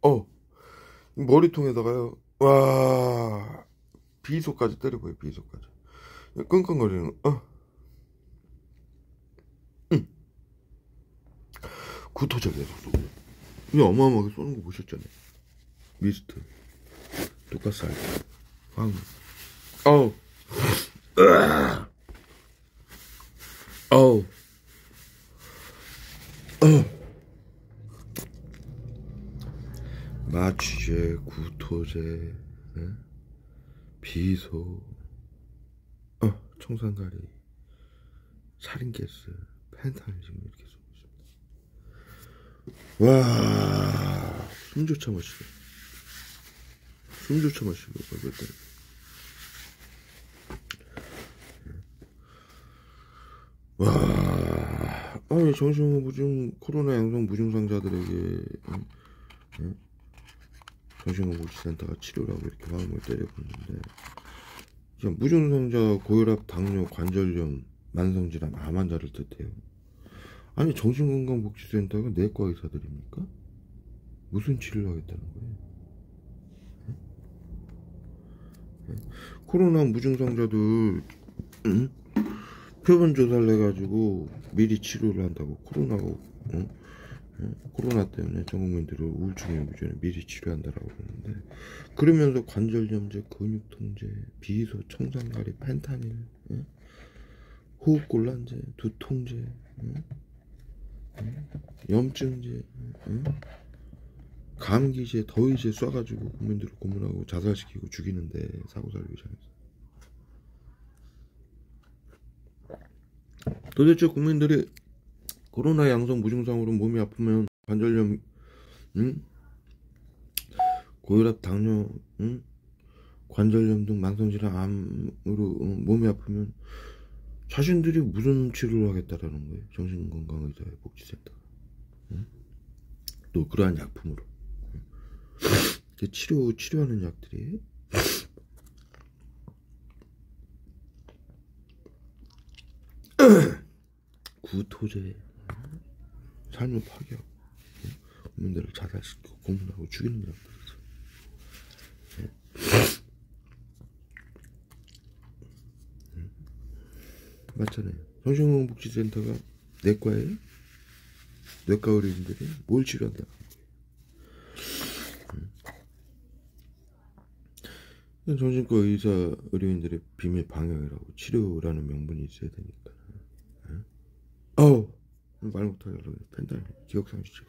어, 머리통에다가요. 와, 비속까지 때려봐요, 비속까지. 끙끙거리는, 구토제 계속 쏘고. 이 어마어마하게 쏘는 거 보셨잖아요. 미스트, 독가스 알죠? 황, 어우, 어우, 마취제, 구토제, 예? 비소, 청산가리, 살인가스, 펜타닐 지금 이렇게 쏘고 있습니다. 와, 숨조차 마시고, 숨조차 마시고, 그랬더니. 와, 정신건강 무증 코로나 양성 무증상자들에게 정신건강복지센터가 치료를 하고 이렇게 마음을 때려보는데, 무증상자, 고혈압, 당뇨, 관절염, 만성질환, 암 환자를 뜻해요. 아니, 정신건강복지센터가 내과 의사들입니까? 무슨 치료를 하겠다는 거예요? 코로나 무증상자들 표본 조사를 해가지고 미리 치료를 한다고. 코로나 때문에 전 국민들을 우울증에 무전에 미리 치료한다라고 그러는데, 그러면서 관절염제, 근육통제, 비소, 청산가리, 펜타닐, 호흡곤란제, 두통제, 염증제, 감기제, 더위제 쏴가지고 국민들을 고문하고 자살시키고 죽이는데, 사고살 위장에서. 도대체 국민들이 코로나 양성 무증상으로 몸이 아프면, 관절염, 고혈압, 당뇨, 관절염 등 만성질환, 암으로 몸이 아프면 자신들이 무슨 치료를 하겠다라는 거예요. 정신건강의사의 복지센터가. 또 그러한 약품으로 치료하는 약들이 구토제, 삶을 파괴하고 국민들을 자살시키고 고문하고 죽이는 약들이죠. 맞잖아요. 정신건강복지센터가 내과에 내과 의료인들이 뭘 치료한다. 정신과 의사 의료인들의 비밀 방역이라고. 치료라는 명분이 있어야 되니까. 말 못하게 그러네. 펜타닐, 기억상실증.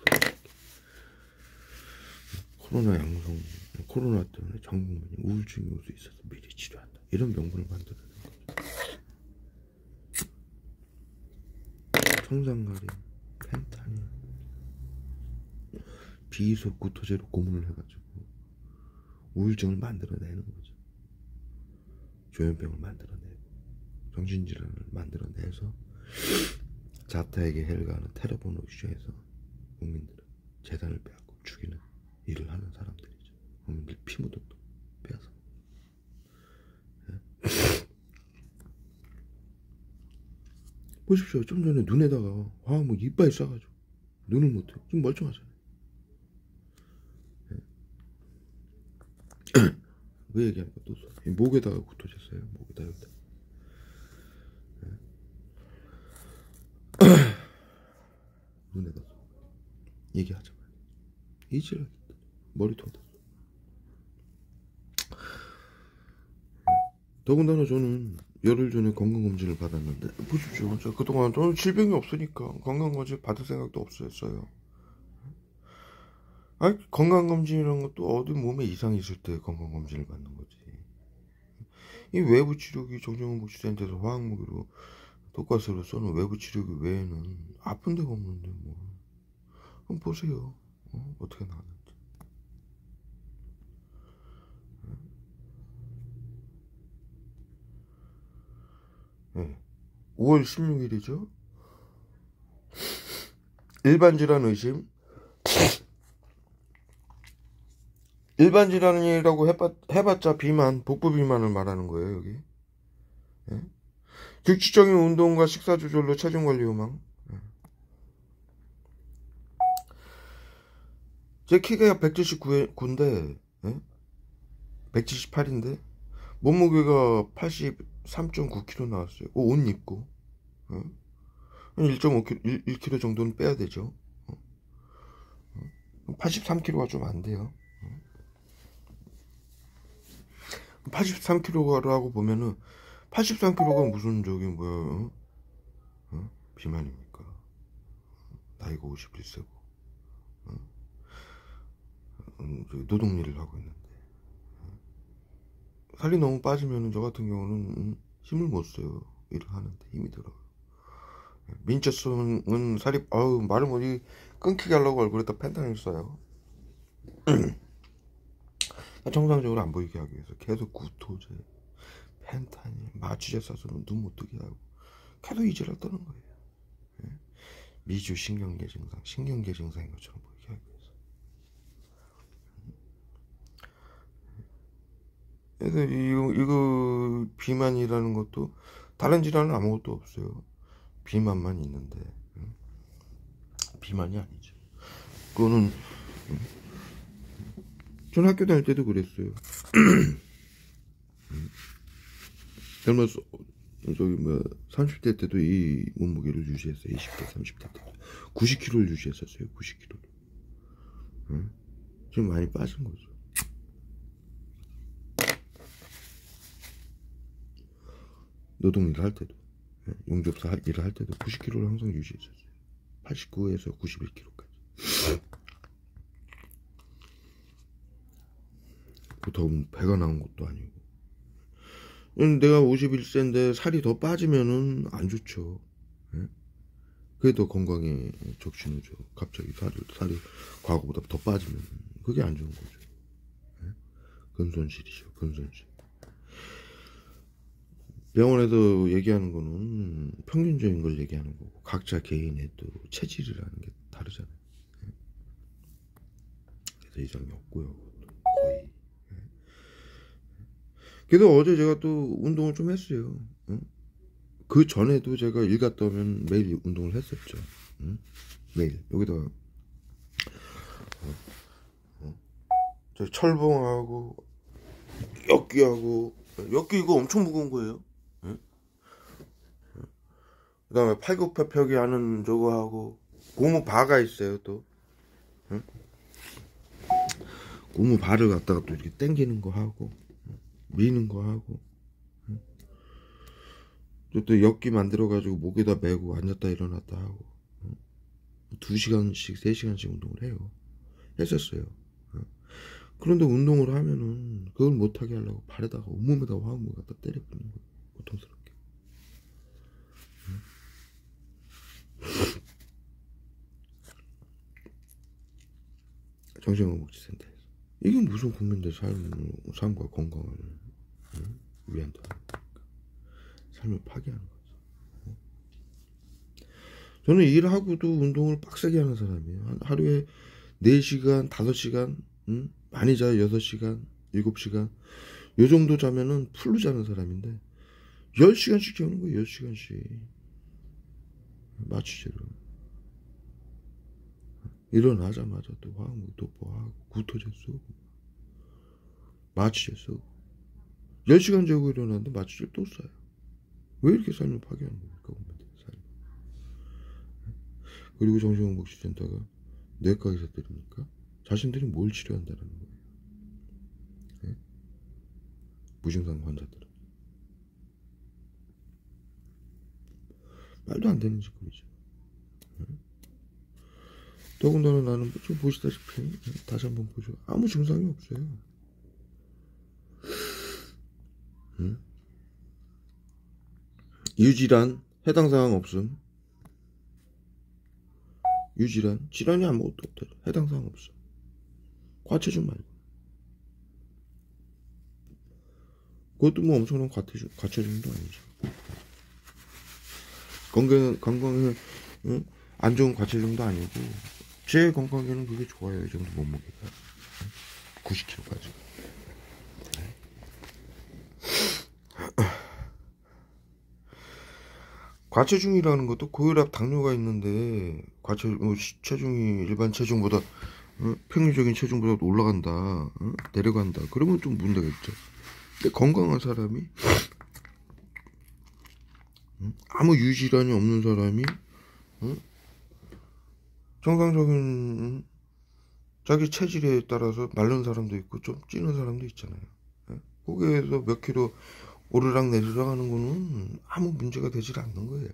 코로나 양성, 코로나 때문에 전 국민이 우울증이 올 수 있어서 미리 치료한다. 이런 명분을 만들어낸 거죠. 청산가리, 펜타닐, 비소, 구토제로 고문을 해가지고 우울증을 만들어내는 거죠. 조현병을 만들어내고 정신질환을 만들어내서 자타에게 해를 가하는 테러본을 유치해서 국민들은 재산을 빼앗고 죽이는 일을 하는 사람들이죠. 국민들 피 묻은 돈 빼앗아. 보십시오. 좀 전에 눈에다가 화학물 이빨 싸가지고 눈을 못해. 지금 멀쩡하잖아요. 그 얘기하니까 또 목에다가 구토졌어요. 목에다가. 눈에다 얘기하자마자 이질하겠다. 머리통에다. 더군다나 저는 열흘 전에 건강검진을 받았는데, 보십시오. 저 그동안 저는 질병이 없으니까 건강검진 받을 생각도 없었어요. 건강검진이라는 것도 어디 몸에 이상이 있을 때 건강검진을 받는 거지. 이 외부 치료기, 정신건강복지센터에서 화학무기로 독가스로 쏘는 외부 치료기 외에는 아픈 데가 없는데 뭐. 그럼 보세요. 어떻게 나왔는지. 5월 16일이죠. 일반 질환 의심 일반 질환이라고 해봤자 비만, 복부 비만을 말하는 거예요, 여기. 예? 규칙적인 운동과 식사 조절로 체중 관리 요망. 예. 제 키가 179인데, 예? 178인데, 몸무게가 83.9kg 나왔어요. 옷 입고. 예? 1.5kg, 1kg 정도는 빼야 되죠. 83kg가 좀 안 돼요. 83kg라고 보면은 83kg가 무슨 저기 뭐야 비만입니까? 나이가 51세고 노동일을 하고 있는데 살이 너무 빠지면은 저 같은 경우는 힘을 못 써요. 일을 하는데 힘이 들어요. 민첩성은 살이 말을 못이 끊기게 하려고 얼굴에다 펜타닐 써요. 정상적으로 안 보이게 하기 위해서 계속 구토제, 펜타닐, 마취제 써서는 눈 못 뜨게 하고 계속 이질을 떠는 거예요. 미주 신경계 증상인 것처럼 보이게 하기 위해서. 그래서 이거 비만이라는 것도 다른 질환은 아무것도 없어요. 비만만 있는데 비만이 아니죠. 그거는 전 학교 다닐 때도 그랬어요. 젊어서 저기 30대 때도 이 몸무게를 유지했어요. 20대, 30대 때도 90kg를 유지했었어요. 90kg. 지금 많이 빠진 거죠. 노동일 할 때도 용접사 일을 할 때도 90kg를 항상 유지했었어요. 89에서 91kg까지. 더운 배가 나온 것도 아니고. 내가 51세인데 살이 더 빠지면은 안 좋죠. 그게 더 건강에 적신호죠. 갑자기 살이 과거보다 더 빠지면 그게 안 좋은 거죠. 근손실이죠. 근손실. 병원에서 얘기하는 거는 평균적인 걸 얘기하는 거고 각자 개인의 또 체질이라는 게 다르잖아요. 그래서 이상이 없고요. 거의. 그래서 어제 제가 또 운동을 좀 했어요. 그 전에도 제가 일 갔다 오면 매일 운동을 했었죠. 매일 여기다가 저 철봉하고 역기하고 역기 이거 엄청 무거운 거예요. 그 다음에 팔굽혀펴기 하는 저거 하고 고무 바가 있어요. 또 고무 바를 갖다가 또 이렇게 당기는 거 하고 미는 거 하고 또 역기 만들어 가지고 목에다 메고 앉았다 일어났다 하고 2시간씩 3시간씩 운동을 해요. 했었어요. 그런데 운동을 하면은 그걸 못하게 하려고 발에다가 온몸에다 화학물 갖다 때려 부는 거예요. 고통스럽게. 정신건강복지센터에서 이게 무슨 국민들 삶과 건강을 위한다. 삶을 파괴하는 거죠. 저는 일하고도 운동을 빡세게 하는 사람이에요. 하루에 4시간, 5시간, 많이 자요 6시간, 7시간. 요 정도 자면은 풀로 자는 사람인데 10시간씩 자는 거예요. 10시간씩. 마취제로. 일어나자마자 또 화학물 도포하고 구토제 쓰고 마취제 쓰고 10시간 자고 일어났는데 마취제를 또 써요. 왜 이렇게 삶을 파괴하는 겁니까? 그리고 정신건강복지센터가 뇌과 의사들입니까? 자신들이 뭘 치료한다는 거예요. 네? 무증상 환자들은 말도 안 되는 짓거리죠. 네? 더군다나 나는 지금 보시다시피 다시 한번 보죠. 아무 증상이 없어요. 유질환 해당 사항 없음. 유질환 질환이 아무것도 없다. 해당 사항 없어. 과체중 말고. 그것도 뭐 엄청난 과체중도 아니죠. 건강에 안 좋은 과체중도 아니고 제 건강에는 그게 좋아요. 이 정도 몸무게가. 90kg 빠지고. 과체중이라는 것도 고혈압 당뇨가 있는데 체중이 일반 체중보다 평균적인 체중보다 올라간다, 내려간다, 그러면 좀 문제겠죠. 근데 건강한 사람이, 아무 유질환이 없는 사람이, 정상적인 자기 체질에 따라서 마른 사람도 있고 좀 찌는 사람도 있잖아요. 거기에서 몇 킬로 오르락 내리락 하는 거는 아무 문제가 되질 않는 거예요.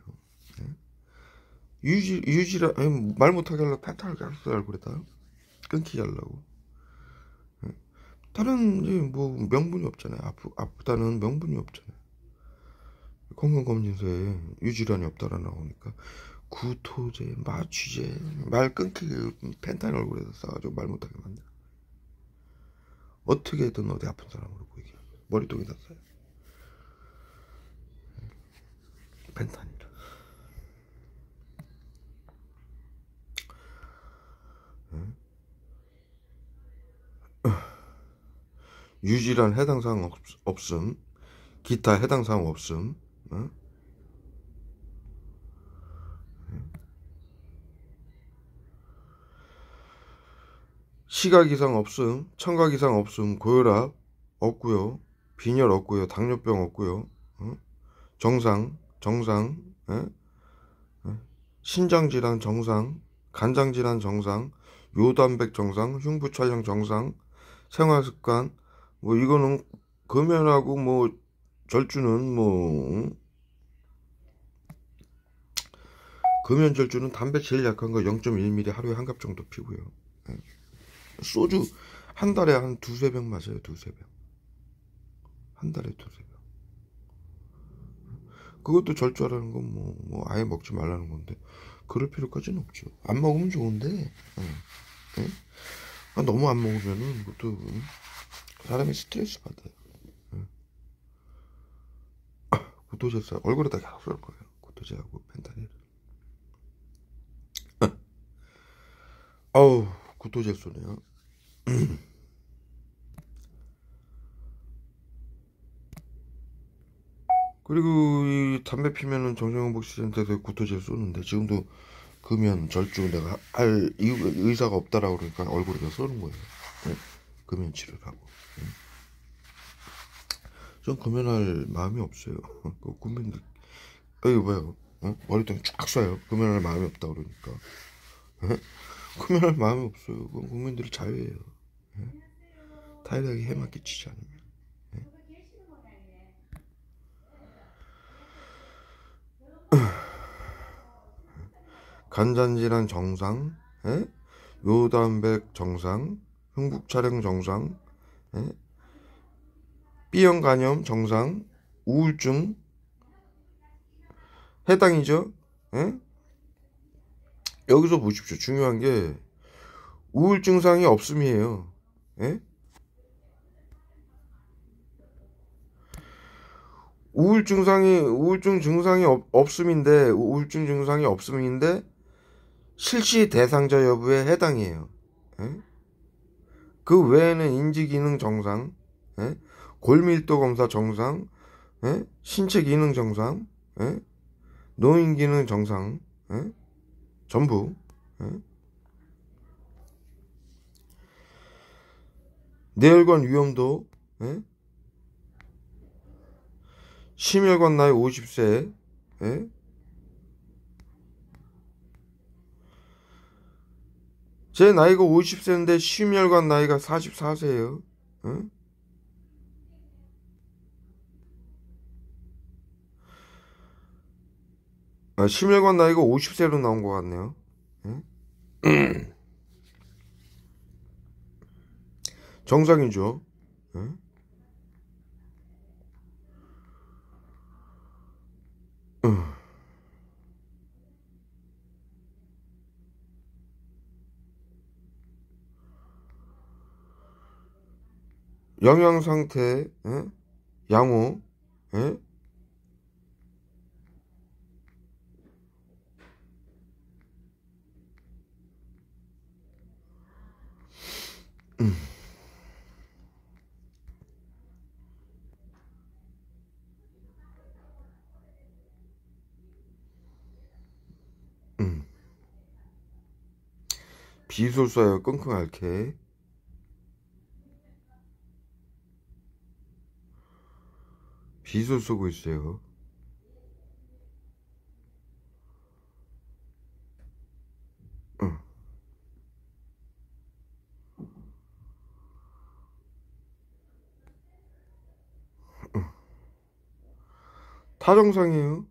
아니, 말 못하게 하려고 펜탈 가르쳐 그랬다. 끊기게 하려고. 다른, 이제 뭐, 명분이 없잖아요. 아프다는 명분이 없잖아요. 건강검진서에 유질환이 없다라 나오니까, 구토제, 마취제, 말 끊기게 펜탈 얼굴에서 싸가지고 말 못하게 만들어. 어떻게든 어디 아픈 사람으로 보이게. 머리통에다 써요. 펜타닐. 유질환 해당 사항 없음, 기타 해당 사항 없음, 시각 이상 없음, 청각 이상 없음, 고혈압 없고요, 빈혈 없고요, 당뇨병 없고요, 정상, 신장 질환 정상, 간장 질환 정상, 요단백 정상, 흉부 촬영 정상, 생활 습관, 뭐 이거는 금연하고 뭐 절주는 뭐 금연 절주는 담배 제일 약한 거 0.1ml 하루에 한 갑 정도 피고요. 소주 한 달에 한 두세 병 마셔요. 두세 병. 한 달에 두세 병. 그것도 절주하라는 건 뭐 아예 먹지 말라는 건데 그럴 필요까지는 없죠. 안 먹으면 좋은데 너무 안 먹으면은 그것도 사람이 스트레스 받아요. 구토제사 얼굴에다 계속 쏠 거예요. 구토제하고 펜타닐. 아우 구토제 쏘네요. 그리고 이 담배 피면은 정신건강 복지센터에서 구토제 쏘는데 지금도 금연 절주 내가 할 의사가 없다라고 그러니까 얼굴에다 쏘는 거예요. 금연 치료라고. 전 금연할 마음이 없어요. 그 국민들 여기 뭐야 머리통에 쫙 쏴요. 금연할 마음이 없다 그러니까. 금연할 마음이 없어요. 그건 국민들의 자유예요. 타인에게 해만 끼치지 않으면. 간장질환 정상, 요단백 정상, 흉부 촬영 정상, B형 간염 정상, 우울증 해당이죠. 여기서 보십시오. 중요한 게 우울증 상이 없음이에요. 우울증 증상이 없음인데 우울증 증상이 없음인데 실시 대상자 여부에 해당이에요. 그 외에는 인지기능 정상, 골밀도 검사 정상, 신체 기능 정상, 노인 기능 정상, 전부. 뇌혈관 위험도, 심혈관 나이 50세, 제 나이가 50세인데 심혈관 나이가 44세예요. 심혈관 나이가 50세로 나온 것 같네요. 정상이죠. 영양 상태, 양호, 비술 쏴요. 끙끙 앓게. 비술 쏘고 있어요. 응. 타정상이에요.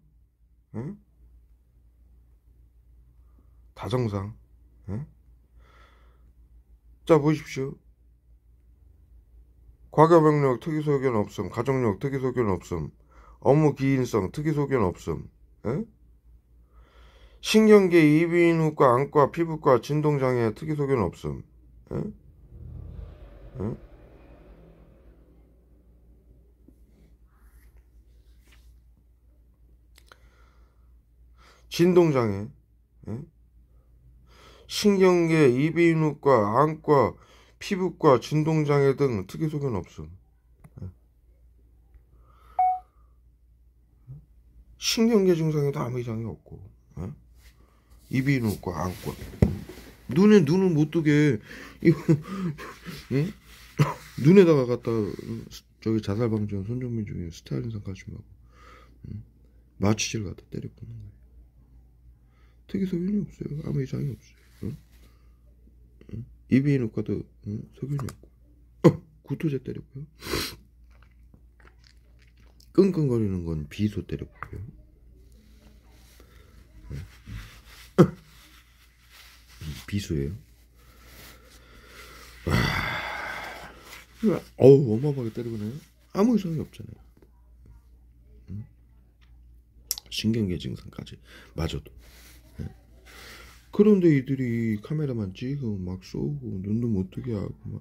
응? 다정상. 응? 자 보십시오. 과거병력 특이소견 없음. 가족력 특이소견 없음. 업무 기인성 특이소견 없음. 에? 신경계 이비인후과 안과 피부과 진동장애 특이소견 없음. 에? 에? 진동장애. 에? 신경계 이비인후과 안과 피부과 진동장애 등 특이소견 없음. 신경계 증상에도 아무 이상이 없고. 에? 이비인후과 안과 눈은 못 뜨게 이거 응? 눈에다가 갖다 저기 자살 방지한 손정민 중에 스타일인상 가지고 마취제를 갖다 때려보는 거예요. 특이 소견이 없어요. 아무 이상이 없어요. 응? 응? 이비인후과도 소견이 없고 구토제 때렸고요. 끙끙거리는 건 비소 때렸고요. 비소예요. 어우 어마어마하게 때리고나요. 아무 이상이 없잖아요. 신경계 증상까지 맞아도. 그런데 이들이 카메라만 찍고 막 쏘고 눈도 못 뜨게 하고 막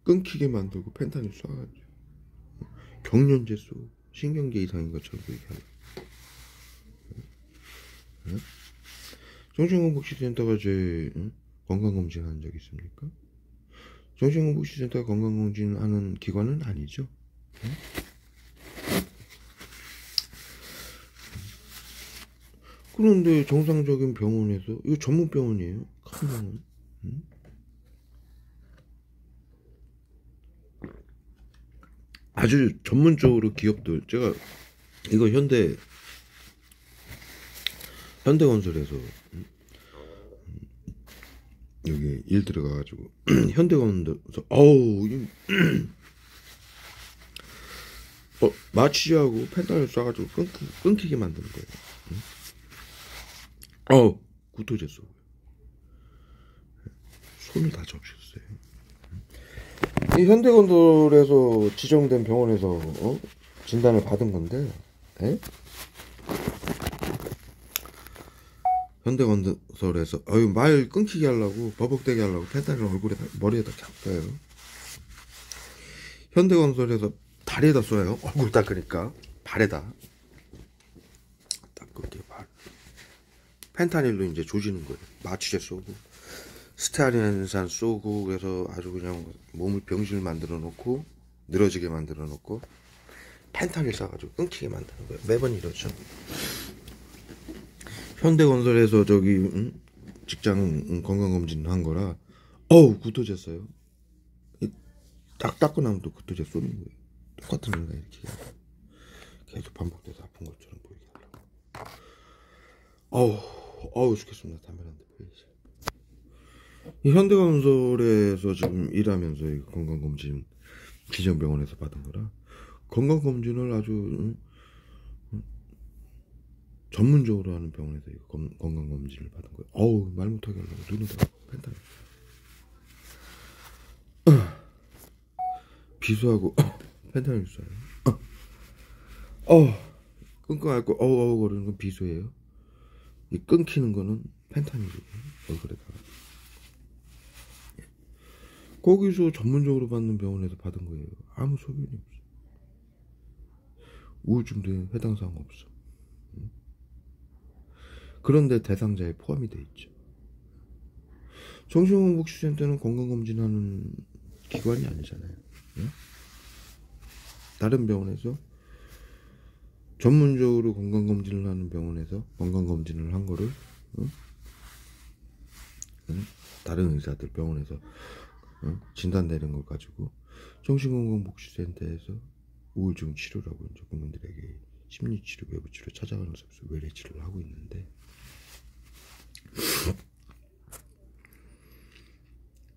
끊기게 만들고 펜타닐 쏴가지고 경련제 쏘고 신경계 이상인 것처럼 얘기하고. 응? 정신건복지센터가 제 건강검진 한 적 있습니까? 정신건복지센터가 건강검진 하는 기관은 아니죠. 응? 그런데 정상적인 병원에서 이거 전문 병원이에요. 큰 병원. 응? 아주 전문적으로 기업들 제가 이거 현대건설에서 여기 일 들어가가지고 현대건설에서 마취하고 펜타닐 쏴가지고 끊기게 만드는 거예요. 구토제 쏘고 손을 다 접셨어요. 이 현대건설에서 지정된 병원에서 진단을 받은 건데, 에? 현대건설에서 말 끊기게 하려고 버벅대게 하려고 펜타닐 머리에다 켰어요. 현대건설에서 다리에다 쏴요. 얼굴 닦으니까 발에다 닦을게 발. 펜타닐로 이제 조지는 거예요. 마취제 쏘고 스타린산 쏘고 그래서 아주 그냥 몸을 병신을 만들어 놓고 늘어지게 만들어 놓고 펜타닐 쏴가지고 끊기게 만드는 거예요. 매번 이러죠. 현대건설에서 저기 직장 건강검진 한 거라 구토제 써요. 딱 닦고 나면 또 구토제 쏘는 거예요. 똑같은 인간 이렇게 계속 반복돼서 아픈 것처럼 보이게 하려고. 죽겠습니다. 담배 한 대 보이지. 이 현대건설에서 지금 일하면서 이 건강검진 기정병원에서 받은 거라 건강검진을 아주 전문적으로 하는 병원에서 건강검진을 받은 거예요. 말 못하게 하려고 눈에다가 펜타닐 비수하고 펜타닐 쏴요. 끙끙 앓고 거리는 건 비수예요. 이 끊기는 거는 펜타닐이에요. 얼굴에다가. 거기서 전문적으로 받는 병원에서 받은 거예요. 아무 소견이 없어. 우울증도 해당 사항 없어. 그런데 대상자에 포함이 돼 있죠. 정신건복지센터는 건강검진하는 기관이 아니잖아요. 응? 다른 병원에서 전문적으로 건강검진을 하는 병원에서 건강검진을 한 거를 다른 의사들 병원에서 진단되는 걸 가지고 정신건강복지센터에서 우울증 치료라고 이제 국민들에게 심리치료, 외부치료 찾아가는 서비스 외래치료를 하고 있는데,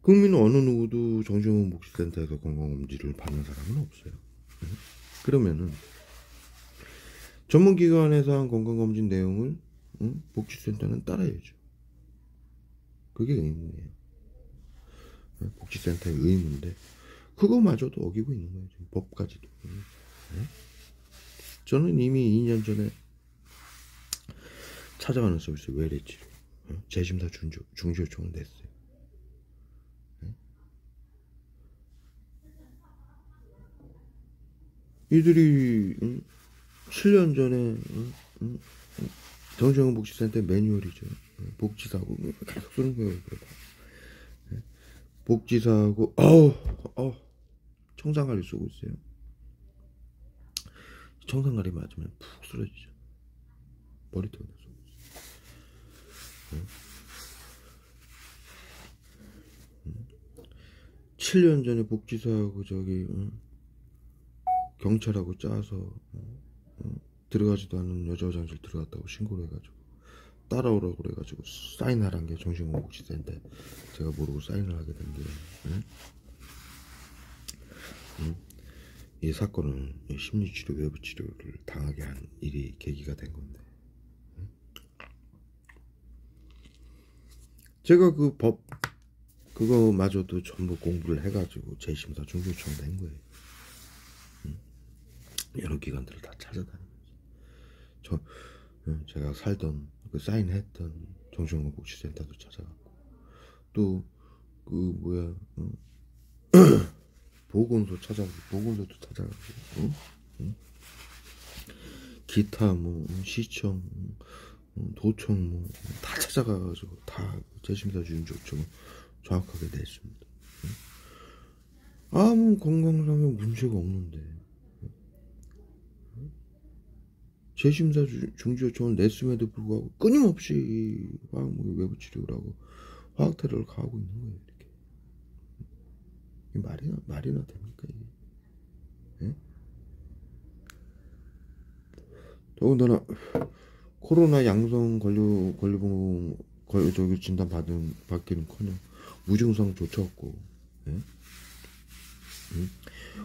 국민 어느 누구도 정신건강복지센터에서 건강검진을 받는 사람은 없어요. 그러면은 전문기관에서 한 건강검진 내용을 복지센터는 따라야죠. 그게 의무예요. 복지센터의 의무인데 그거마저도 어기고 있는 거예요. 지금 법까지도. 저는 이미 2년 전에 찾아가는 서비스 외래치료 재심사 중지 요청을 냈어요. 이들이 7년 전에 정신건강복지센터 매뉴얼이죠. 복지사고 계속 쓰는 거예요. 그러다 복지사하고 청산가리 쓰고 있어요. 청산가리 맞으면 푹 쓰러지죠. 머리통에 쓰고 있어요. 7년 전에 복지사하고 경찰하고 짜서 들어가지도 않은 여자 화장실 들어갔다고 신고를 해가지고 따라오라고 그래가지고 사인하란 게 정신건강복지센터. 제가 모르고 사인을 하게 된 게, 이 사건은 심리치료, 외부치료를 당하게 한 일이 계기가 된 건데, 제가 그 법 그거마저도 전부 공부를 해가지고 재심사 중지 요청 낸 거예요. 여러 기관들을 다 찾아다니면서 제가 살던 그 사인했던 정신건강복지센터도 찾아갔고, 또 보건소 찾아가고, 보건소도 찾아가고, 기타 시청, 도청 다 찾아가가지고 다 재심사 중지 요청을 정확하게 냈습니다. 아무 건강상의 문제가 없는데 재심사 중지 요청을 냈음에도 불구하고 끊임없이 화학무기 외부치료라고 화학 테러를 가하고 있는 거예요. 이게 말이나 됩니까 이게? 예? 더군다나 코로나 양성 진단 받기는커녕 무증상조차 없고, 예?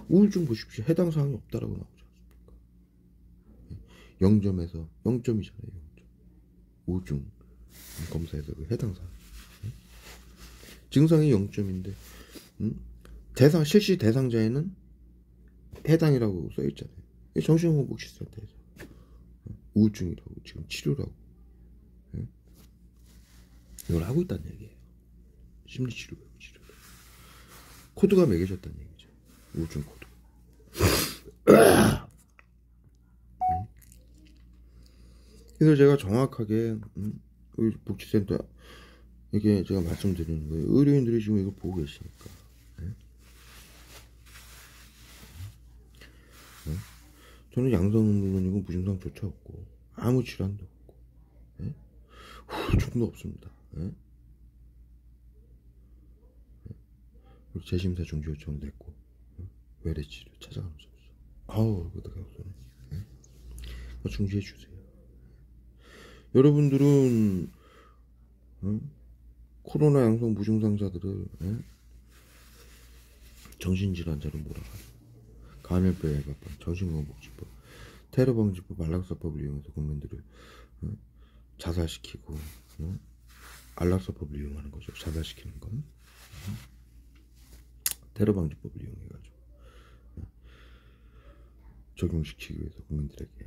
우울증 보십시오. 해당 사항이 없다라고 나오지 않습니까? 0점에서 0점이잖아요. 0점. 우울증 검사에서 그 해당 사항. 증상이 0점인데 실시 대상자에는 해당이라고 써있잖아요. 정신건강복지센터에서 우울증이라고 지금 치료라고 이걸 하고 있다는 얘기예요. 심리치료, 외부치료 코드가 매겨졌다는 얘기죠. 우울증 코드. 그래서 제가 정확하게 복지센터 이게 제가 말씀드리는 거예요. 의료인들이 지금 이거 보고 계시니까. 저는 양성은 물론이고 무증상조차 없고 아무 질환도 없고 후증도 없습니다. 재심사 중지 요청 냈고 외래치료 찾아가는 서비스. 그것도 가고서는 중지해 주세요. 여러분들은 코로나 양성 무증상자들을 정신질환자로 몰아가지고 감염병 예방법, 정신건강복지법, 테러방지법, 안락사법을 이용해서 국민들을 자살시키고 안락사법을 이용하는 거죠. 자살시키는 건 테러방지법을 이용해가지고 적용시키기 위해서 국민들에게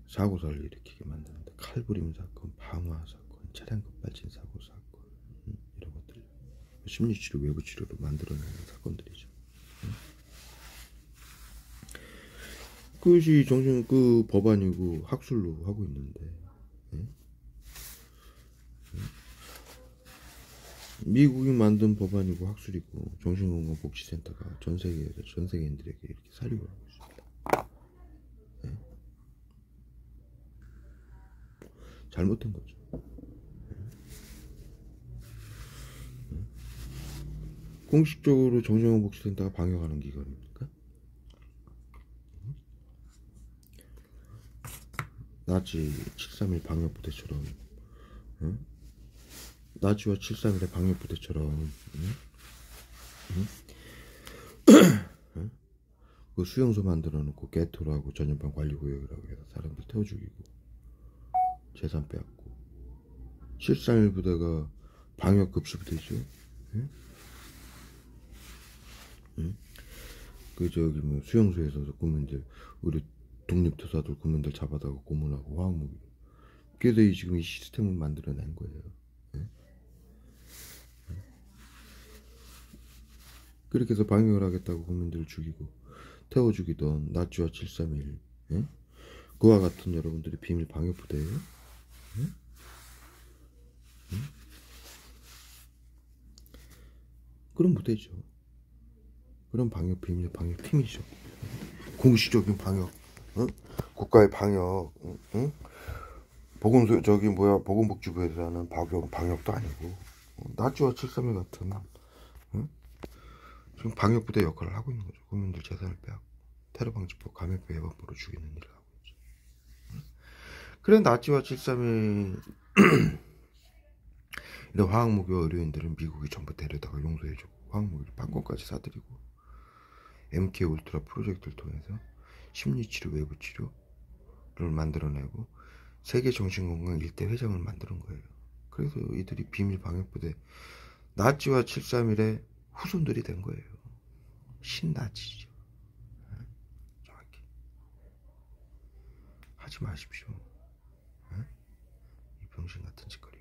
사고사를 일으키게 만드는데, 칼부림 사건, 방화 사건, 차량 급발진 사고 사건, 이런 것들 심리치료, 외부치료로 만들어내는 사건들이죠. 그것이 법안이고 학술로 하고 있는데, 미국이 만든 법안이고 학술이고 정신건강복지센터가 전 세계인들에게 이렇게 사립을 하고 있습니다. 잘못된 거죠. 공식적으로 정정원 복지센터가 방역하는 기관입니까? 나치 731 방역부대처럼, 응? 나치와 731의 방역부대처럼, 응? 응? 그 수용소 만들어 놓고 게토라고 전염병 관리구역이라고 해서 사람들 태워 죽이고 재산 빼앗고 731 부대가 방역급수부대죠. 응? 응? 그 저기 뭐 수용소에서 국민들 우리 독립투사들 국민들 잡아다가 고문하고 화학무기. 그래서 지금 이 시스템을 만들어낸 거예요. 응? 그렇게 해서 방역을 하겠다고 국민들을 죽이고 태워 죽이던 나치와 731 응? 그와 같은 여러분들이 비밀 방역부대예요. 응? 응? 그런 부대죠. 그런 방역 비밀 방역팀이죠. 공식적인 방역, 응? 국가의 방역, 응? 보건소 저기 뭐야 보건복지부에서 하는 방역도 아니고 나치와 731 같은 응? 지금 방역부대 역할을 하고 있는 거죠. 국민들 재산을 빼앗고 테러방지법 감염병 예방법으로 죽이는 일을 하고 있죠. 응? 그래 나치와 731 이런 화학무기와 의료인들은 미국이 전부 데려다가 용서해주고 화학무기를 판권까지 사들이고 MK 울트라 프로젝트를 통해서 심리치료 외부치료를 만들어내고 세계정신건강 일대 회장을 만드는 거예요. 그래서 이들이 비밀 방역부대 나치와 731의 후손들이 된 거예요. 신나치죠. 정확히 하지 마십시오. 이 병신 같은 짓거리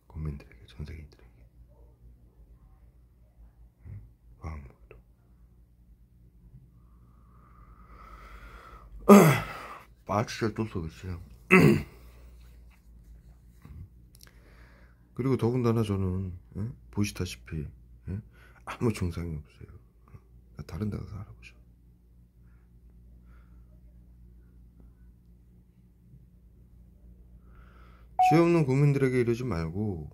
국민들에게 전 세계인들에게 화학무기로 마취를 또 쏘겠어요. 그리고 더군다나 저는 보시다시피 아무 증상이 없어요. 다른 데 가서 알아보죠. 죄 없는 국민들에게 이러지 말고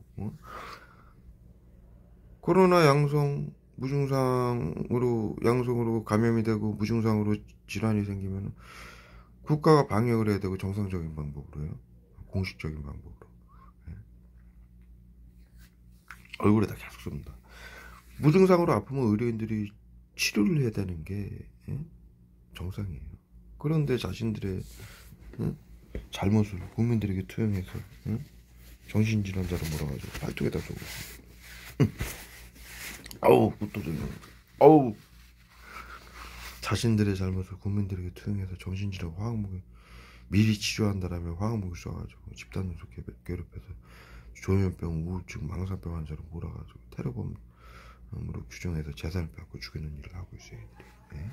코로나 양성 무증상으로 양성으로 감염이 되고 무증상으로 질환이 생기면 국가가 방역을 해야 되고 정상적인 방법으로 해요. 공식적인 방법으로. 얼굴에다 계속 씁니다. 무증상으로 아프면 의료인들이 치료를 해야 되는 게 정상이에요. 그런데 자신들의 잘못을 국민들에게 투영해서 정신질환자로 몰아가지고 팔뚝에다 쏘고 아우 굿도전이 아우 자신들의 잘못을 국민들에게 투영해서 정신질환 화학무기 미리 치료한다라며 화학무기 쏴가지고 집단으로 괴롭혀서 조현병, 우울증, 망상병 환자로 몰아가지고 테러범으로 규정해서 재산을 빼앗고 죽이는 일을 하고 있어요. 네?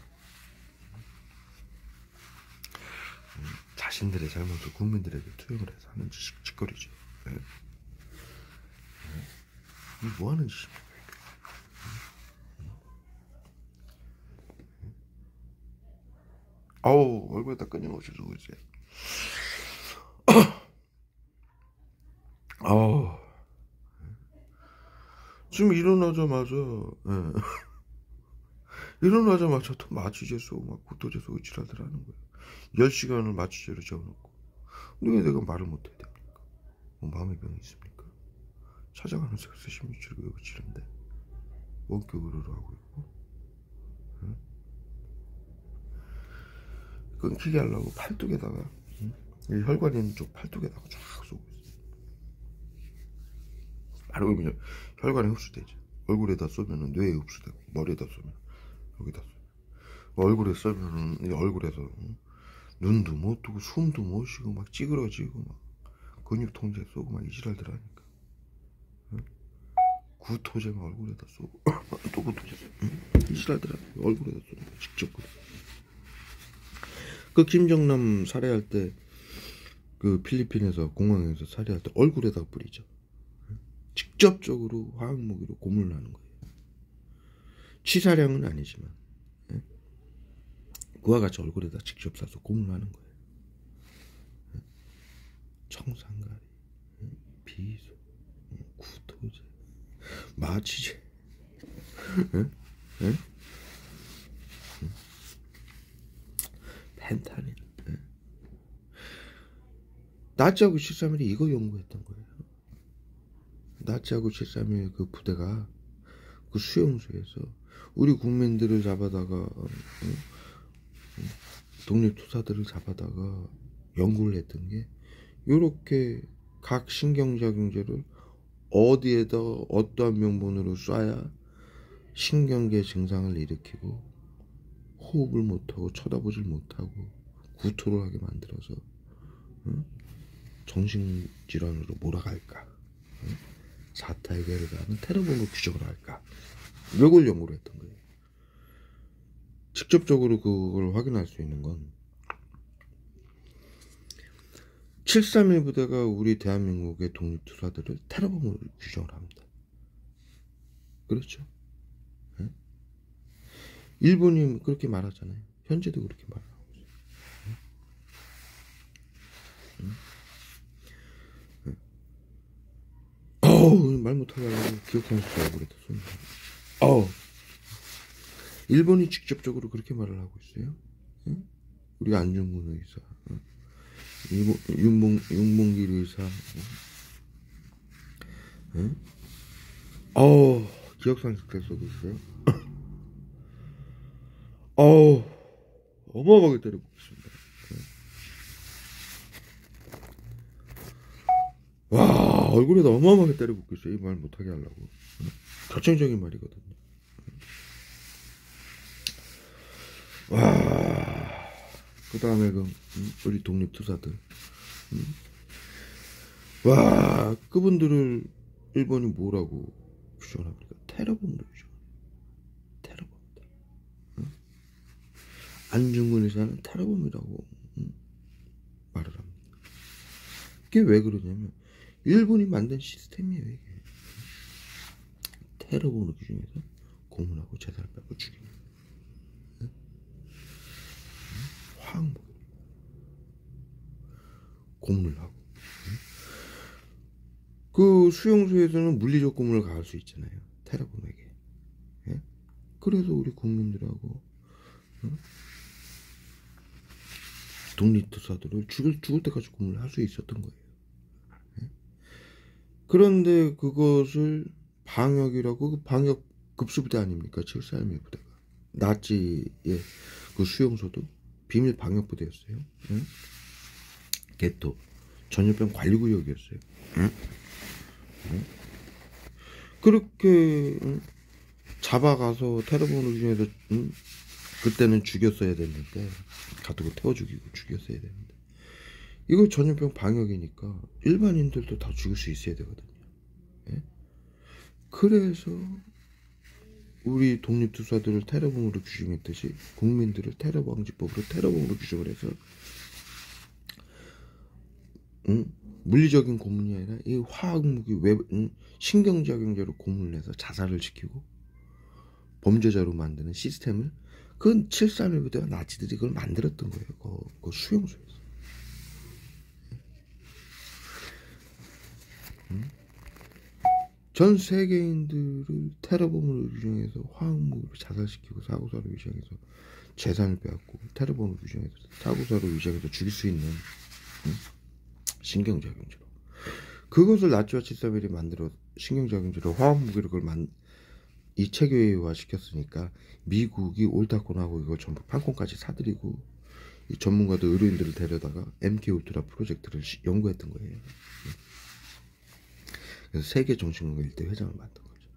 자신들의 잘못을 국민들에게 투영을 해서 하는 짓거리죠. 네? 네? 이 뭐하는 짓입니까? 아우 얼굴에다 끊임없이 쏘고 있어요. 아우 지금 일어나자마자 일어나자마자 또 마취제 쏘고 막 구토제 쏘고 지랄들 하는 거예요. 10시간을 마취제로 재워놓고 왜 내가 말을 못해야 됩니까? 뭐 마음의 병이 있습니까? 찾아가는 섹스 심리치료 외부치료인데 원격으로 하고 있고 응? 끊기게 하려고 팔뚝에다가 이 혈관 있는 쪽 팔뚝에다가 쫙 쏘고 있어요. 바로 그냥 혈관에 흡수되죠. 얼굴에다 쏘면은 뇌에 흡수되고 머리에다 쏘면 여기다 쏘면 얼굴에 쏘면은 얼굴에서 눈도 못 뜨고 숨도 못 쉬고 막 찌그러지고 막 근육 통제 쏘고 막 이지랄들 하니까 구토제 막 얼굴에다 쏘고 또 구토제 이지랄들 하니까 얼굴에다 쏘는 거 직접 그 김정남 살해할 때 그 필리핀에서 공항에서 살해할 때 얼굴에다 뿌리죠. 직접적으로 화학무기로 고문을 하는 거예요. 치사량은 아니지만 그와 같이 얼굴에다 직접 쏴서 고문하는 거예요. 청산가리, 비소, 구토제 마취제. 응? 응? 펜타닐. 응? 나치하고 731이 이거 연구했던 거예요. 나치하고 731 그 부대가 그 수용소에서 우리 국민들을 잡아다가 독립투사들을 잡아다가 연구를 했던 게 요렇게 각 신경작용제를 어디에다 어떠한 명분으로 쏴야 신경계 증상을 일으키고 호흡을 못하고 쳐다보질 못하고 구토를 하게 만들어서 정신질환으로 몰아갈까, 사타해결을 하는 테러범으로 규정을 할까, 이걸 연구를 했던 거예요. 직접적으로 그걸 확인할 수 있는 건 731 부대가 우리 대한민국의 독립투사들을 테러범으로 규정을 합니다. 그렇죠? 네? 일본이 그렇게 말하잖아요. 현재도 그렇게 말하고 있어요. 말 못하게 하려고 기억상실을 해버렸다. 일본이 직접적으로 그렇게 말을 하고 있어요. 네? 우리 안중근 의사, 윤봉길 의사, 기억상실 됐어, 그랬어요? 어마어마하게 때리고 있습니다. 와, 얼굴에다 어마어마하게 때리고 있어요. 이 말 못하게 하려고. 결정적인 말이거든요. 와, 그 다음에 우리 독립투사들. 와, 그분들을 일본이 뭐라고 규정합니까? 테러범으로 규정. 테러범이다. 안중근 의사는 테러범이라고 말을 합니다. 이게 왜 그러냐면 일본이 만든 시스템이에요. 이게. 테러범으로 규정해서 고문하고 재산을 뺏고 죽이는 화학무 고문을 하고, 그 수용소에서는 물리적 고문을 가할 수 있잖아요, 테러범에게. 예? 그래서 우리 국민들하고 독립투사들을 죽을 때까지 고문을 할 수 있었던 거예요. 예? 그런데 그것을 방역이라고, 그 방역 급수부대 아닙니까? 731 부대가. 나치의 그 수용소도 비밀 방역부대였어요. 응? 게토 전염병 관리구역이었어요. 응? 응? 그렇게 잡아가서 테러범으로 규정해서 그때는 죽였어야 됐는데, 가두고 태워 죽이고 죽였어야 되는데, 이거 전염병 방역이니까 일반인들도 다 죽일 수 있어야 되거든요. 예? 그래서 우리 독립투사들을 테러범으로 규정했듯이 국민들을 테러방지법으로 테러범으로 규정을 해서 물리적인 고문이 아니라 이 화학무기 신경작용제로 고문을 해서 자살을 시키고 범죄자로 만드는 시스템을, 그건 731 부대와 나치들이 그걸 만들었던 거예요. 그 수용소에서. 전 세계인들을 테러범으로 규정해서 화학무기로 자살시키고 사고사로 위장해서 재산을 빼앗고 테러범으로 규정해서 사고사로 위장해서 죽일 수 있는 신경작용제로, 그것을 나치와 731이 만들어 신경작용제로 화학무기로 그걸 이 체계화 시켰으니까 미국이 옳다고 하고 이거 전부 판권까지 사들이고 이 전문가들 의료인들을 데려다가 MK울트라 프로젝트를 연구했던 거예요. 그래서 세계 정신건강 1대 회장을 만든 거죠.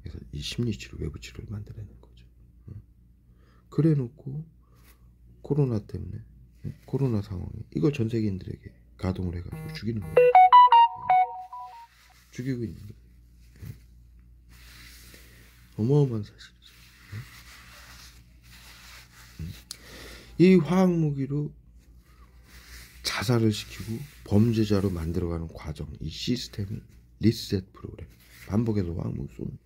그래서 이 심리치료, 외부치료를 만들어낸 거죠. 그래 놓고 코로나 때문에, 코로나 상황에 이거 전 세계인들에게 가동을 해가지고 죽이는 거예요. 죽이고 있는 거예요. 어마어마한 사실이죠. 이 화학무기로 자살을 시키고 범죄자로 만들어가는 과정, 이 시스템을 리셋 프로그램, 반복해서 화학무기 쏘는.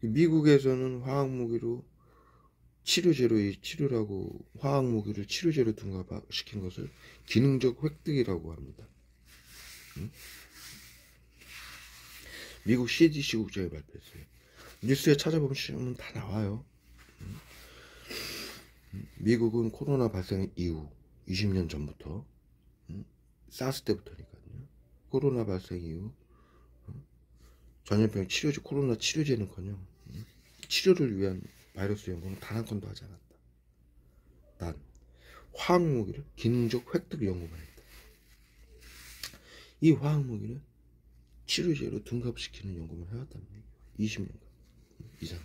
미국에서는 화학무기로 치료제로 치료라고 화학무기를 치료제로 둔갑시킨 것을 기능적 획득이라고 합니다. 미국 CDC 국장이 발표했어요. 뉴스에 찾아보시면 다 나와요. 미국은 코로나 발생 이후 20년 전부터 사스 때부터니까요. 코로나 발생 이후 전염병 치료제, 코로나 치료제는커녕 치료를 위한 바이러스 연구는 단 한 건도 하지 않았다. 단 화학무기를 기능적 획득 연구만 했다. 이 화학무기는 치료제로 둔갑시키는 연구만 해왔다는 얘기예요. 20년간 이상.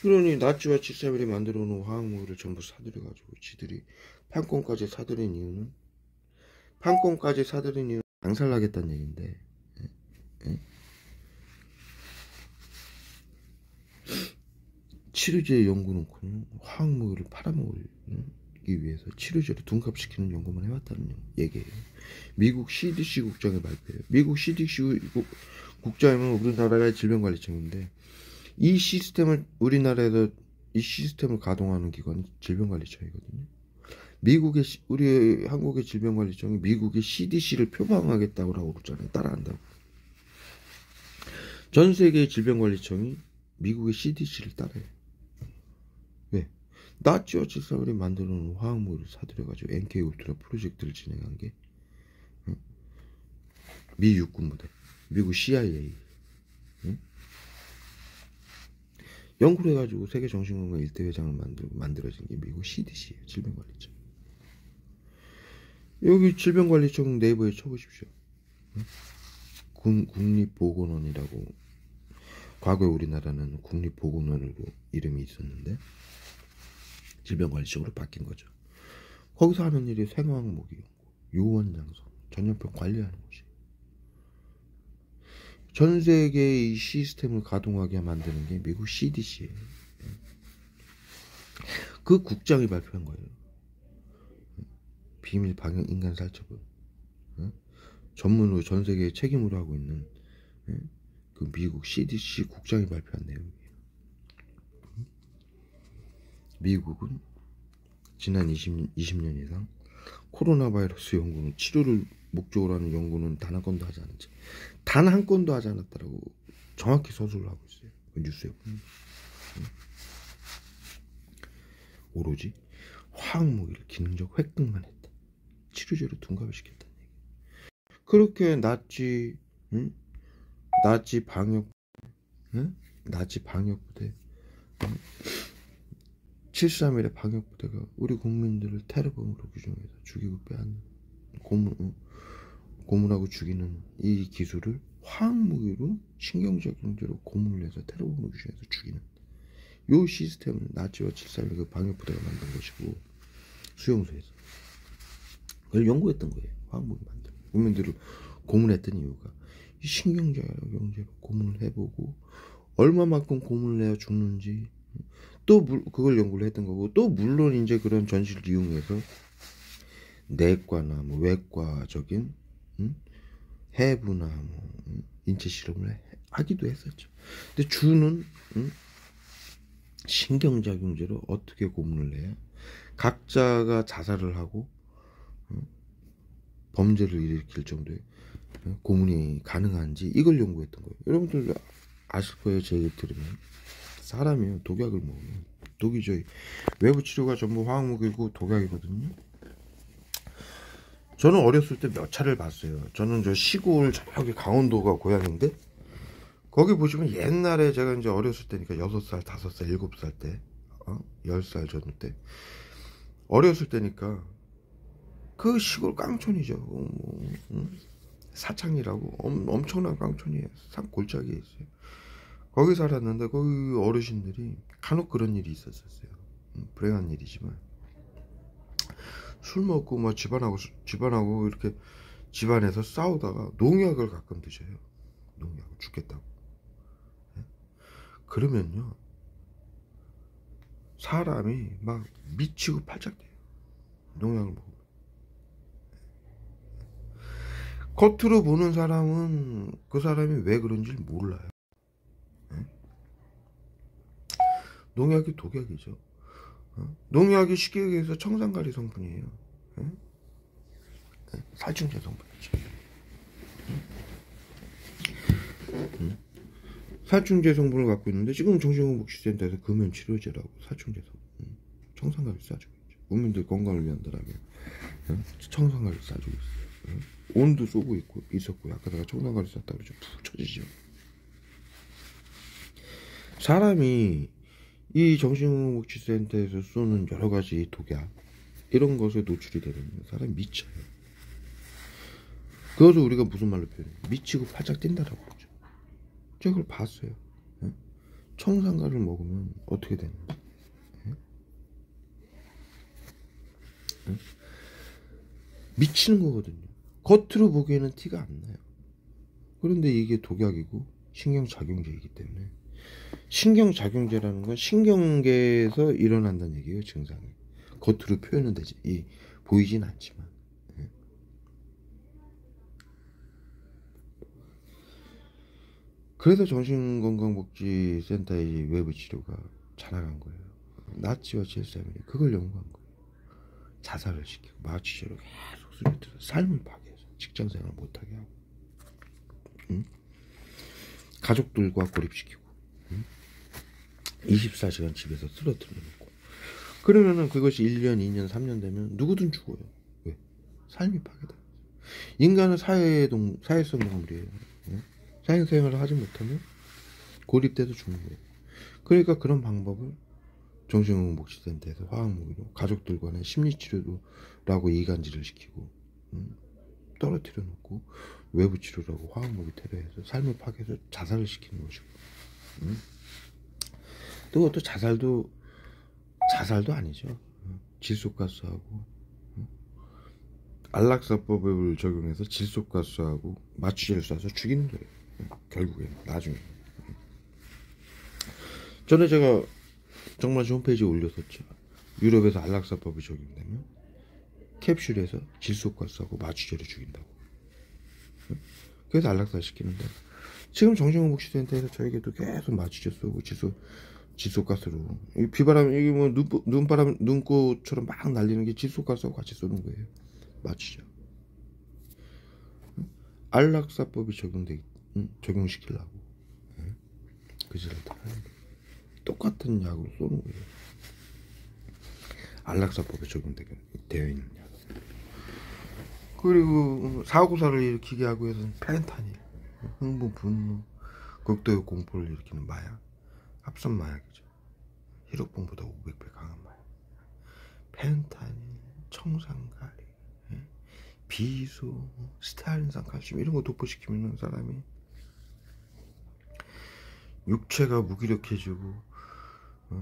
그러니 나치와 731이 만들어 놓은 화학무기를 전부 사들여가지고 지들이 판권까지 사들인 이유는 강살나겠다는 얘기인데, 치료제 연구는커녕 화학무기를 팔아먹기 위해서 치료제를 둔갑시키는 연구만 해왔다는 얘기예요. 미국 CDC 국장의 발표예요. 미국 CDC 국장은 우리나라의 질병관리청인데, 이 시스템을 우리나라에서 이 시스템을 가동하는 기관이 질병관리청이거든요. 우리 한국의 질병관리청이 미국의 CDC를 표방하겠다고 그러잖아요. 따라한다고. 전 세계의 질병관리청이 미국의 CDC를 따라해요. 왜? 나치와 731이 만들어 놓은 화학무기를 사들여가지고 NK 울트라 프로젝트를 진행한 게 미 육군부대, 미국 CIA 연구를 해가지고 세계정신건강 1대 회장을 만들어진 게 미국 CDC예요. 질병관리청. 여기 질병관리청 네이버에 쳐보십시오. 국립보건원이라고, 과거에 우리나라는 국립보건원으로 이름이 있었는데 질병관리청으로 바뀐 거죠. 거기서 하는 일이 생화학무기 연구, 요원장성, 전염병 관리하는 곳이. 전 세계의 이 시스템을 가동하게 만드는 게 미국 CDC예요. 그 국장이 발표한 거예요. 비밀 방역 인간 살처분. 전문으로 전 세계에 책임으로 하고 있는 그 미국 CDC 국장이 발표한 내용이에요. 미국은 지난 20년 이상 코로나 바이러스 연구는, 치료를 목적으로 하는 연구는 단 한 건도 하지 않았지. 단 한 건도 하지 않았다라고 정확히 서술을 하고 있어요. 그 뉴스에 보면. 오로지 화학무기를 기능적 획득만 했다. 치료제로 둔갑을 시켰다는 얘기. 그렇게 나치 방역, 나치 방역부대, 731의 방역부대가 우리 국민들을 테러범으로 규정해서 죽이고 빼앗는, 고문하고 죽이는 이 기술을 화학무기로 신경작용제로 고문을 해서 테러범으로 규정해서 죽이는 요 시스템을 나치와 731 그 방역부대가 만든 것이고, 수용소에서 그걸 연구했던 거예요. 화학무기 만들고 국민들을 고문했던 이유가 이 신경작용제로 고문을 해보고 얼마만큼 고문을 해야 죽는지 또 그걸 연구를 했던 거고, 또 물론 이제 그런 전시를 이용해서 내과나 뭐 외과적인 해부나 뭐 인체 실험을 하기도 했었죠. 근데 주는 신경작용제로 어떻게 고문을 해야 각자가 자살을 하고 범죄를 일으킬 정도의 고문이 가능한지, 이걸 연구했던 거예요. 여러분들 아실 거예요. 제 얘기 들으면 사람이요, 독약을 먹으면, 독이 저희 외부 치료가 전부 화학무기고 독약이거든요. 저는 어렸을 때 몇 차례를 봤어요. 저는 저 시골 저기 강원도가 고향인데, 거기 보시면 옛날에 제가 이제 어렸을 때니까 6살, 5살, 7살 때, 10살 전 때, 어렸을 때니까 그 시골 깡촌이죠. 사창이라고 엄청난 깡촌이에요. 산 골짜기에 있어요. 거기 살았는데 거기 어르신들이 간혹 그런 일이 있었어요. 불행한 일이지만 술 먹고 뭐 집안하고 이렇게 집안에서 싸우다가 농약을 가끔 드셔요. 농약을 죽겠다고. 그러면요 사람이 막 미치고 팔짝돼요. 농약을 먹으면. 겉으로 보는 사람은 그 사람이 왜 그런지 몰라요. 농약이 독약이죠. 농약이 쉽게 얘기해서 청산가리 성분이에요. 살충제 성분이죠. 살충제 성분을 갖고 있는데 지금 정신건강복지센터에서 금연치료제라고 살충제 성분 청산가를 싸주고 있죠. 국민들 건강을 위한다라면 청산가를 싸주고 있어요. 온도 쏘고 있었고요. 아까 내가 청산가를 쌌다고 그러죠. 푹 쳐지죠. 사람이 이 정신건강복지센터에서 쏘는 여러 가지 독약 이런 것에 노출이 되면 사람이 미쳐요. 그것을 우리가 무슨 말로 표현해요? 미치고 팔짝 뛴다라고 그러죠. 제가 그걸 봤어요. 청산가를 먹으면 어떻게 되는지. 미치는 거거든요. 겉으로 보기에는 티가 안 나요. 그런데 이게 독약이고 신경작용제이기 때문에, 신경작용제라는 건 신경계에서 일어난다는 얘기예요. 증상이 겉으로 표현은 되지 보이진 않지만. 그래서 정신건강복지센터의 외부 치료가 잘 나간 거예요. 나치와 칠삼일이 그걸 연구한 거예요. 자살을 시키고 마취제로 계속 쓰러뜨려 삶을 파괴해서 직장생활 못하게 하고, 가족들과 고립시키고, 24시간 집에서 쓰러뜨려 놓고. 그러면은 그것이 1년, 2년, 3년 되면 누구든 죽어요. 왜? 삶이 파괴돼. 인간은 사회성 동물이에요. 사회생활을 하지 못하면 고립돼서 죽는 거예요. 그러니까 그런 방법을 정신건강복지센터에서 화학무기로 가족들 간의 심리치료라고 이간질을 시키고 떨어뜨려 놓고 외부치료라고 화학무기 테러해서 삶을 파괴해서 자살을 시키는 것이고, 또 그것도 자살도 아니죠. 질소가스하고 안락사법을 적용해서 질소가스하고 마취제를 쏴서 죽이는 거예요. 결국에는 나중에. 전에 제가 정말 홈페이지에 올렸었죠. 유럽에서 안락사법이 적용되면 캡슐에서 질소가스하고 마취제를 죽인다고. 그래서 안락사 시키는데, 지금 정신건강복지센터에서 저에게도 계속 마취제 쏘고 질소가스로, 비바람, 이게 뭐 눈바람, 눈꽃처럼 막 날리는 게 질소가스하고 같이 쏘는 거예요. 마취제. 안락사법이 적용시키려고 그 짓을 다 하는 거예요. 똑같은 약으로 쏘는 거예요. 안락사법에 적용되어 있는 약. 그리고 사고사를 일으키게 하고 해서는 펜타닐, 흥분, 분노, 극도의 공포를 일으키는 마약, 합성 마약이죠. 히로폰보다 500배 강한 마약. 펜타닐, 청산가리, 비소, 스타린산, 칼슘 이런 거 도포시키면 사람이 육체가 무기력해지고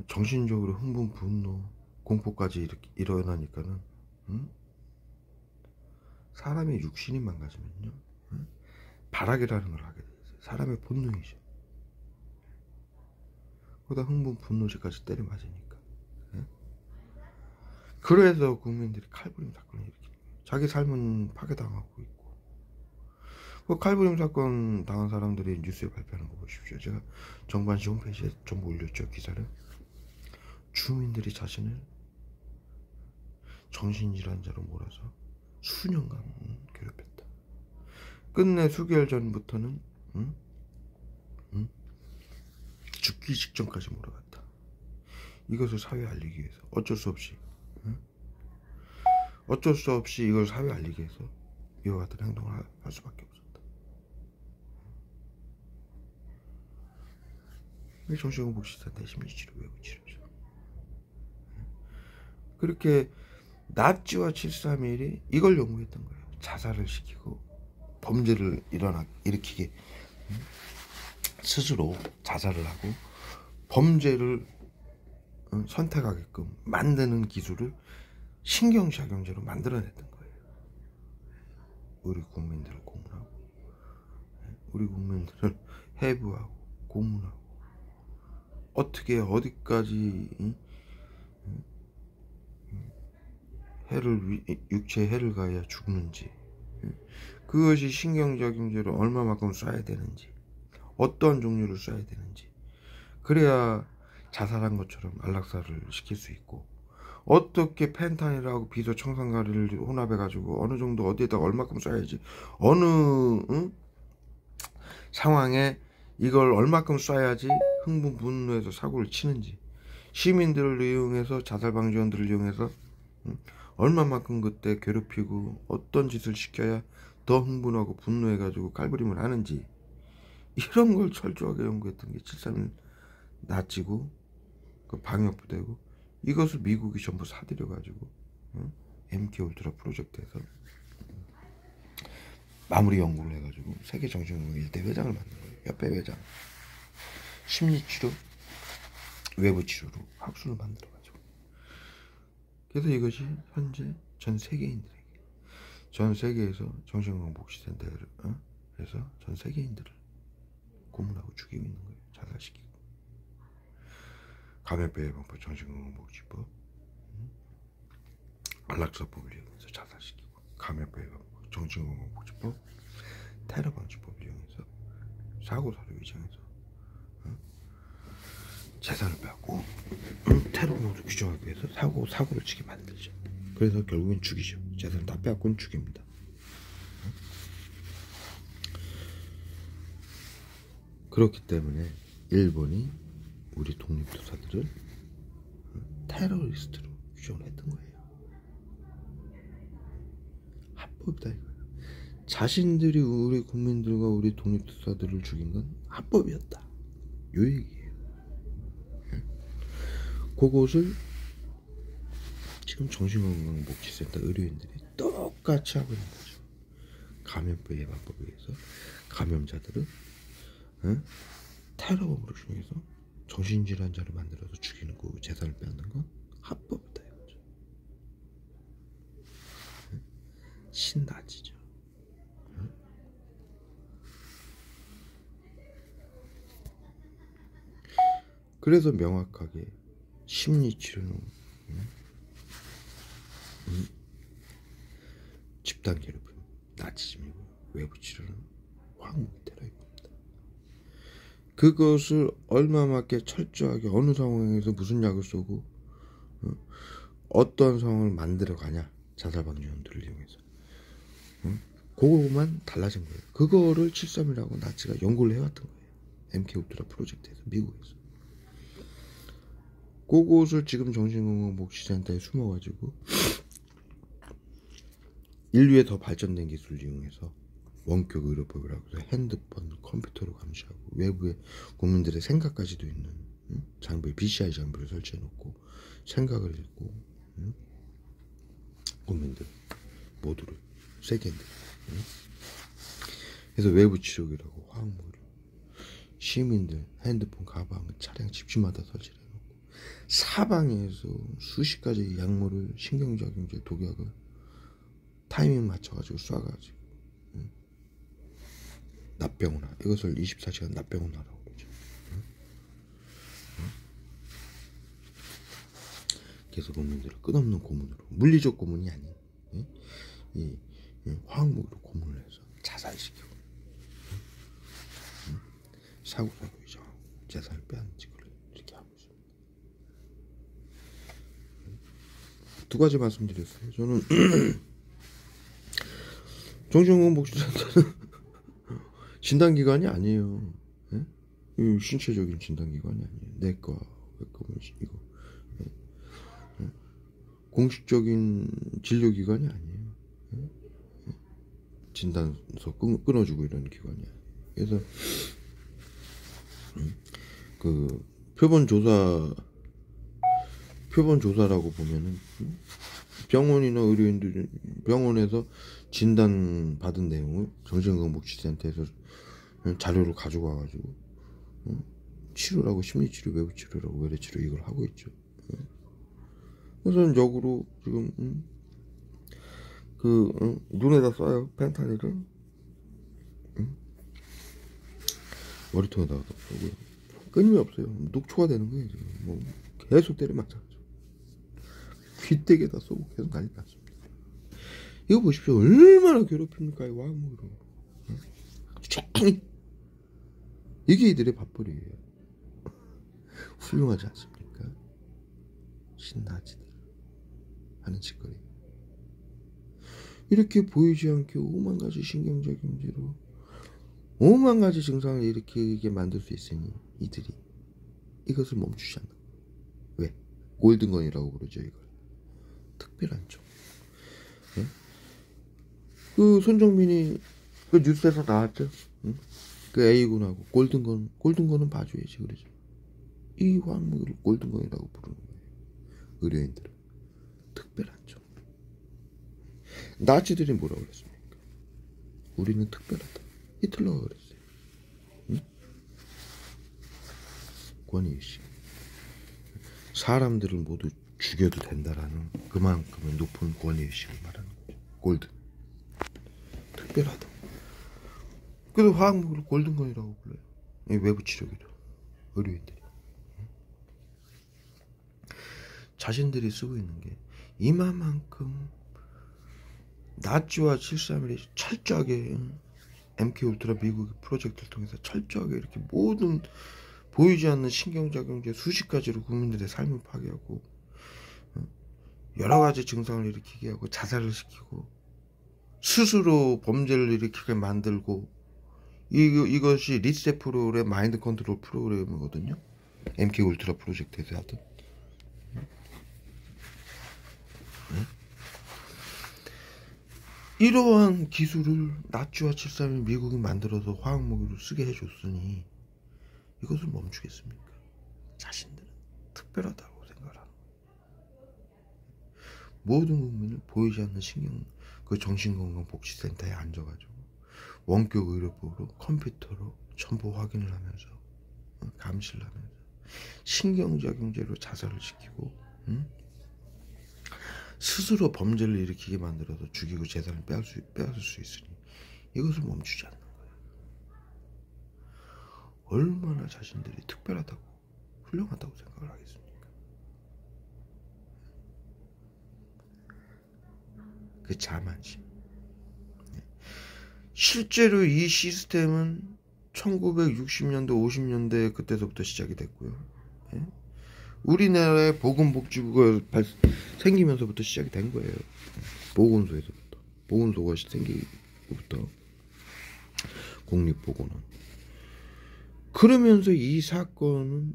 정신적으로 흥분, 분노, 공포까지 이렇게 일어나니까는 사람의 육신이 망가지면요, 발악이라는 걸 하게 돼요. 사람의 본능이죠. 거기다 흥분, 분노제까지 때려 맞으니까. 그래서 국민들이 칼부림 사건을 일으키는 거예요. 자기 삶은 파괴당하고 있고. 그 칼부림 사건 당한 사람들이 뉴스에 발표하는 거 보십시오. 제가 정관시 홈페이지에 전부 올렸죠. 기사를. 주민들이 자신을 정신질환자로 몰아서 수년간 괴롭혔다. 끝내 수개월 전부터는 죽기 직전까지 몰아갔다. 이것을 사회에 알리기 위해서 어쩔 수 없이 이걸 사회에 알리기 위해서 이와 같은 행동을 할 수밖에 없었다. 정신건강복지센터 심리치료, 외부치료죠. 그렇게 나치와 731이 이걸 연구했던 거예요. 자살을 시키고 범죄를 일으키게, 스스로 자살을 하고 범죄를 선택하게끔 만드는 기술을 신경작용제로 만들어냈던 거예요. 우리 국민들을 고문하고, 우리 국민들을 해부하고 고문하고, 어떻게 어디까지 육체에 해를 가해야 죽는지, 그것이 신경작용제로 얼마만큼 쏴야 되는지, 어떠한 종류를 쏴야 되는지, 그래야 자살한 것처럼 안락사를 시킬 수 있고, 어떻게 펜타닐하고 비소 청산가리를 혼합해가지고 어느 정도 어디에다 얼마큼 쏴야지, 어느 상황에 이걸 얼마큼 쏴야지 흥분 분노해서 사고를 치는지, 시민들을 이용해서 자살방지원들을 이용해서 얼마만큼 그때 괴롭히고 어떤 짓을 시켜야 더 흥분하고 분노해가지고 깔부림을 하는지, 이런 걸 철저하게 연구했던 게 7.3일 나치고 그 방역부대고, 이것을 미국이 전부 사들여가지고 MK 울트라 프로젝트에서 마무리 연구를 해가지고 세계정신건강 1대 회장을 만든 거예요. 협회 회장. 심리치료, 외부치료로 학술을 만들어가지고. 그래서 이것이 현재 전 세계인들에게, 전 세계에서 정신건강복지센터를 해서 전 세계인들을 고문하고 죽이고 있는 거예요. 자살시키고. 감염병 예방법, 정신건강복지법, 안락사법을 이용해서 자살시키고, 감염병 예방법, 정신건강복지법, 테러방지법을 이용해서 사고사를 위장해서 재산을 빼앗고 테러범으로 규정하기 위해서 사고를 치게 만들죠. 그래서 결국엔 죽이죠. 재산을 다 빼앗고는 죽입니다. 그렇기 때문에 일본이 우리 독립투사들을 테러리스트로 규정을 했던 거예요. 합법이다 이거예요. 자신들이 우리 국민들과 우리 독립투사들을 죽인 건 합법이었다, 요 얘기예요. 그것을 지금 정신건강복지센터 의료인들이 똑같이 하고 있는 거죠. 감염병 예방법에 의해서 감염자들을 테러범으로 중에서 정신질환자를 만들어서 죽이는 거, 재산을 빼앗는 건 합법이다 이거죠. 신나지죠. 그래서 명확하게 심리치료는 집단 괴롭힘, 나치즘이고, 외부치료는 화학무기 테러입니다. 그것을 얼마맞게 철저하게 어느 상황에서 무슨 약을 쏘고 어떤 상황을 만들어가냐, 자살방지원들을 이용해서 그거만 달라진 거예요. 그거를 7.3이라고 나치가 연구를 해왔던 거예요. MK 울트라 프로젝트에서, 미국에서. 그것을 지금 정신건강복지센터에 숨어가지고 인류의 더 발전된 기술을 이용해서 원격 의료법이라고 해서 핸드폰, 컴퓨터로 감시하고 외부에 국민들의 생각까지도 있는 장비, BCI 장비를 설치해놓고 생각을 읽고 국민들 모두를, 세계인들. 그래서 외부 치료기라고 화학무기를 시민들 핸드폰, 가방, 차량, 집집마다 설치를 해놓고 사방에서 수십 가지 약물을, 신경작용제, 독약을 타이밍 맞춰가지고 쏴가지고 납병원화, 이것을 24시간 납병원화라고 그러죠. 그래서 국민들을 끝없는 고문으로, 물리적 고문이 아닌 이 화학무기로 고문을 해서 자살시키고 사고사로 위장하고 재산을 빼앗는 짓을 이렇게 하고 있습니다. 두 가지 말씀드렸어요. 저는 정신건강복지센터는 진단기관이 아니에요. 예? 신체적인 진단기관이 아니에요. 내과, 외과, 이거 공식적인 진료기관이 아니에요. 진단서 끊어주고 이런 기관이 아니에요. 그래서 그 표본조사라고 보면은 병원이나 의료인들, 병원에서 진단 받은 내용을 정신건강복지센터에서 자료를 가지고 와가지고 치료라고, 심리치료, 외부치료라고, 외래치료 이걸 하고 있죠. 그래서 역으로 지금 눈에다 쏴요. 펜타닐을 머리통에다가 쏘고요. 끊임이 없어요. 녹초가 되는 거예요. 지금 뭐 계속 때려맞아요. 귀때기에다 쏘고 계속 난리 났습니다. 이거 보십시오. 얼마나 괴롭힙니까, 이거 화학무기로. 이게 이들의 밥벌이에요. 훌륭하지 않습니까? 신나지들 하는 짓거리. 이렇게 보이지 않게 오만 가지 신경작용제로 오만 가지 증상을 일으키게 만들 수 있으니 이들이 이것을 멈추지 않는. 왜? 골든건이라고 부르죠 이걸. 특별한 점. 예? 그 손정민이 그 뉴스에서 나왔죠. 응? 그 A군하고 골든건은 봐줘야지 그러죠. 이 화학무기를 골든건이라고 부르는 거예요. 의료인들은. 특별한 점. 나치들이 뭐라고 그랬습니까? 우리는 특별하다. 히틀러가 그랬어요. 응? 권위의식. 사람들을 모두 죽여도 된다라는 그만큼의 높은 권위의식을 말하는 거죠. 골든. 특별하다. 그래서 화학무기를 골든건이라고 불러요. 외부 치료기도. 의료인들이. 자신들이 쓰고 있는 게 이마만큼 나치와 731이 철저하게 MK 울트라 미국의 프로젝트를 통해서 철저하게 이렇게 모든 보이지 않는 신경작용제 수십 가지로 국민들의 삶을 파괴하고 여러 가지 증상을 일으키게 하고 자살을 시키고 스스로 범죄를 일으키게 만들고 이것이 리세프롤의 마인드 컨트롤 프로그램이거든요. MK 울트라 프로젝트에서 하던. 이러한 기술을 나치와 731 미국이 만들어서 화학무기로 쓰게 해줬으니 이것을 멈추겠습니까? 자신들은 특별하다고 생각하는 거예요. 모든 국민을 보이지 않는 그 정신건강복지센터에 앉아가지고 원격 의료법으로 컴퓨터로 전부 확인을 하면서 감시를 하면서 신경작용제로 자살을 시키고 스스로 범죄를 일으키게 만들어서 죽이고 재산을 빼앗을 수 있으니 이것을 멈추지 않는 거예요. 얼마나 자신들이 특별하다고 훌륭하다고 생각을 하겠습니까? 그 자만심. 실제로 이 시스템은 1960년대 50년대 그때서부터 시작이 됐고요. 우리나라의 보건복지부가 생기면서부터 시작이 된 거예요. 보건소에서부터. 보건소가 생기고부터 국립보건원. 그러면서 이 사건은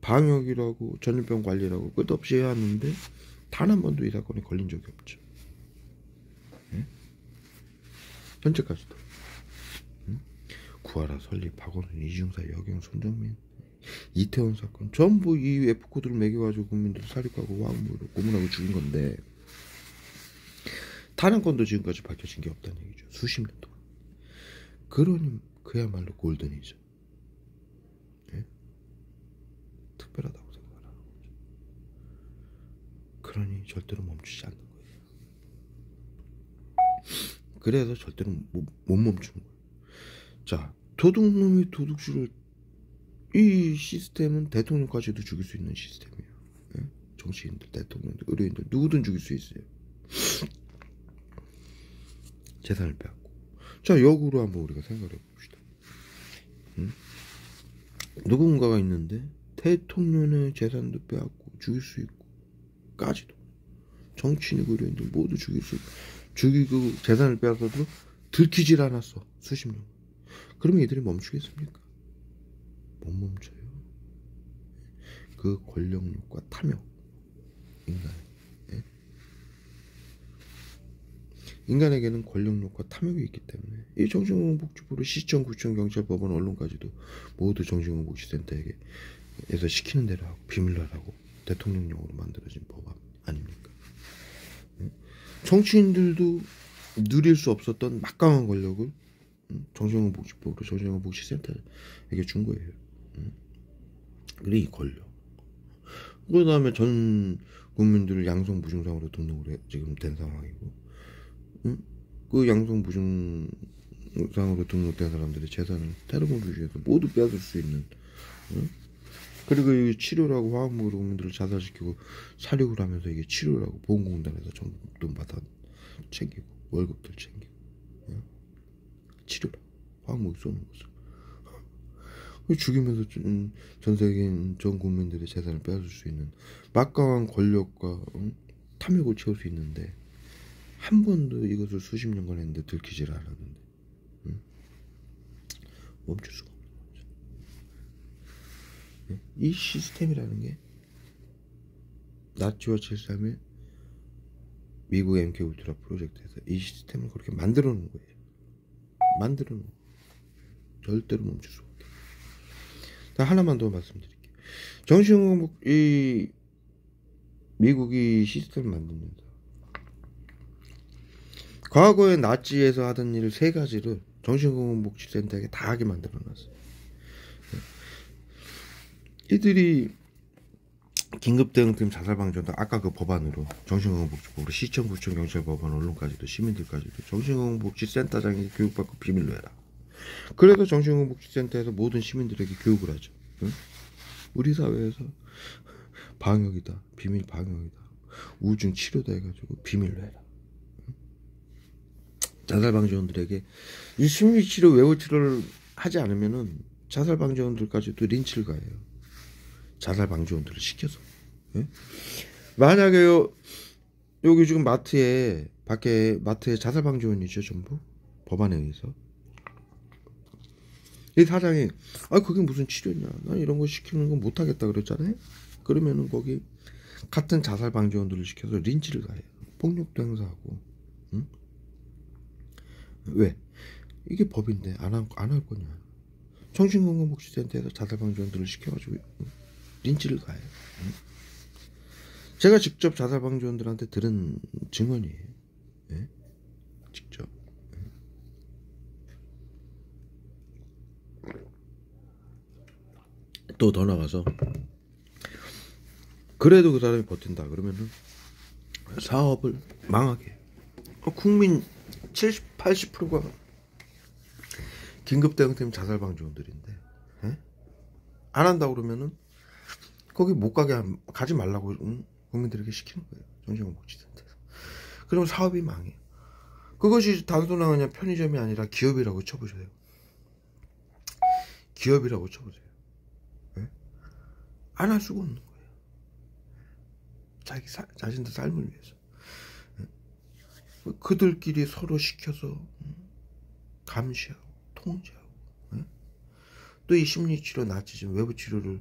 방역이라고 전염병 관리라고 끝없이 해왔는데 단 한 번도 이 사건에 걸린 적이 없죠. 현재까지도. 구하라, 설립, 박원순, 이중사, 여경, 손정민, 이태원 사건 전부 이 F코드를 매겨가지고 국민들을 살입하고 화학무기로 고문하고 죽인 건데 단 한 건도 지금까지 밝혀진 게 없다는 얘기죠. 수십 년 동안. 그러니 그야말로 골든이죠. 예? 특별하다고 생각하는 거죠. 그러니 절대로 멈추지 않는 거예요. 그래서 절대로 못 멈추는 거예요. 자, 도둑놈이 도둑질을 이 시스템은 대통령까지도 죽일 수 있는 시스템이에요. 예? 정치인들, 대통령들, 의료인들 누구든 죽일 수 있어요. 재산을 빼앗고. 자, 역으로 한번 우리가 생각해 봅시다. 누군가가 있는데 대통령의 재산도 빼앗고 죽일 수 있고 까지도 정치인이고 의료인들 모두 죽이고 재산을 빼앗아도 들키질 않았어. 수십 년. 그러면 이들이 멈추겠습니까? 못 멈춰요. 그 권력욕과 탐욕. 인간에게는 권력욕과 탐욕이 있기 때문에 이 정신건강복지부를 시청, 구청, 경찰, 법원, 언론까지도 모두 정신건강복지센터에서 시키는 대로 하고 비밀로 하라고 대통령령으로 만들어진 법안 아닙니까? 정치인들도 누릴 수 없었던 막강한 권력을 정신건강복지법으로 정신건강복지센터에게 준 거예요. 그래 이 권력. 그 다음에 전 국민들을 양성무증상으로 등록을 지금 된 상황이고, 그 양성무증상으로 등록된 사람들의 재산을 테러범죄에서 모두 빼앗을 수 있는, 그리고 이 치료라고 화학무기로 국민들을 자살시키고 살육을 하면서 이게 치료라고 보건공단에서 전부 돈 받아 챙기고 월급들 챙기고 치료라고 화학무기 쏘는 것을 죽이면서 전 세계인 전 국민들의 재산을 빼앗을 수 있는 막강한 권력과 탐욕을 채울 수 있는데 한 번도 이것을 수십 년간 했는데 들키질 않았는데 멈출 수가 없는 거죠. 이 시스템이라는 게 나치와 73의 미국 MK 울트라 프로젝트에서 이 시스템을 그렇게 만들어 놓은 거예요. 만들어 놓은 거예요. 절대로 멈출 수 없게. 하나만 더 말씀드릴게요. 정신건국 이 미국이 시스템을 만듭니다. 과거에 나치에서 하던 일 3가지를 정신건강복지센터에게 다 하게 만들어놨어요. 이들이 긴급대응팀 자살방지원도 아까 그 법안으로 정신건강복지법으로 시청, 구청, 경찰, 법원, 언론까지도 시민들까지도 정신건강복지센터장이 교육받고 비밀로 해라. 그래도 정신건강복지센터에서 모든 시민들에게 교육을 하죠. 응? 우리 사회에서 방역이다, 비밀 방역이다, 우울증 치료다 해가지고 비밀로 해라. 자살방지원들에게 이 심리치료, 외부치료를 하지 않으면은 자살방지원들까지도 린치를 가해요. 자살방지원들을 시켜서. 예? 만약에 여기 지금 마트에, 밖에 마트에 자살방지원이죠, 전부. 법안에 의해서. 이 사장이, 그게 무슨 치료냐, 난 이런 거 시키는 건 못하겠다 그랬잖아요. 그러면은 거기 같은 자살방지원들을 시켜서 린치를 가해요. 폭력도 행사하고. 응? 왜? 이게 법인데 안 할 거냐. 정신건강복지센터에서 자살방지원들을 시켜가지고 린치를 가해요. 응? 제가 직접 자살방지원들한테 들은 증언이에요. 예? 직접. 또 더 나가서 그래도 그 사람이 버틴다 그러면은 사업을 망하게 해요. 국민 70, 80%가 긴급대응팀 자살방지원들인데, 예? 안 한다 그러면은 거기 못 가지 말라고 국민들에게 시키는 거예요. 정신건강복지센터에서. 그러면 사업이 망해요. 그것이 단순한 그냥 편의점이 아니라 기업이라고 쳐보세요. 기업이라고 쳐보세요. 예? 안 할 수가 없는 거예요. 자신들 삶을 위해서. 예? 그들끼리 서로 시켜서 감시하고 통제하고, 예? 또 이 심리치료, 나치즘, 외부치료를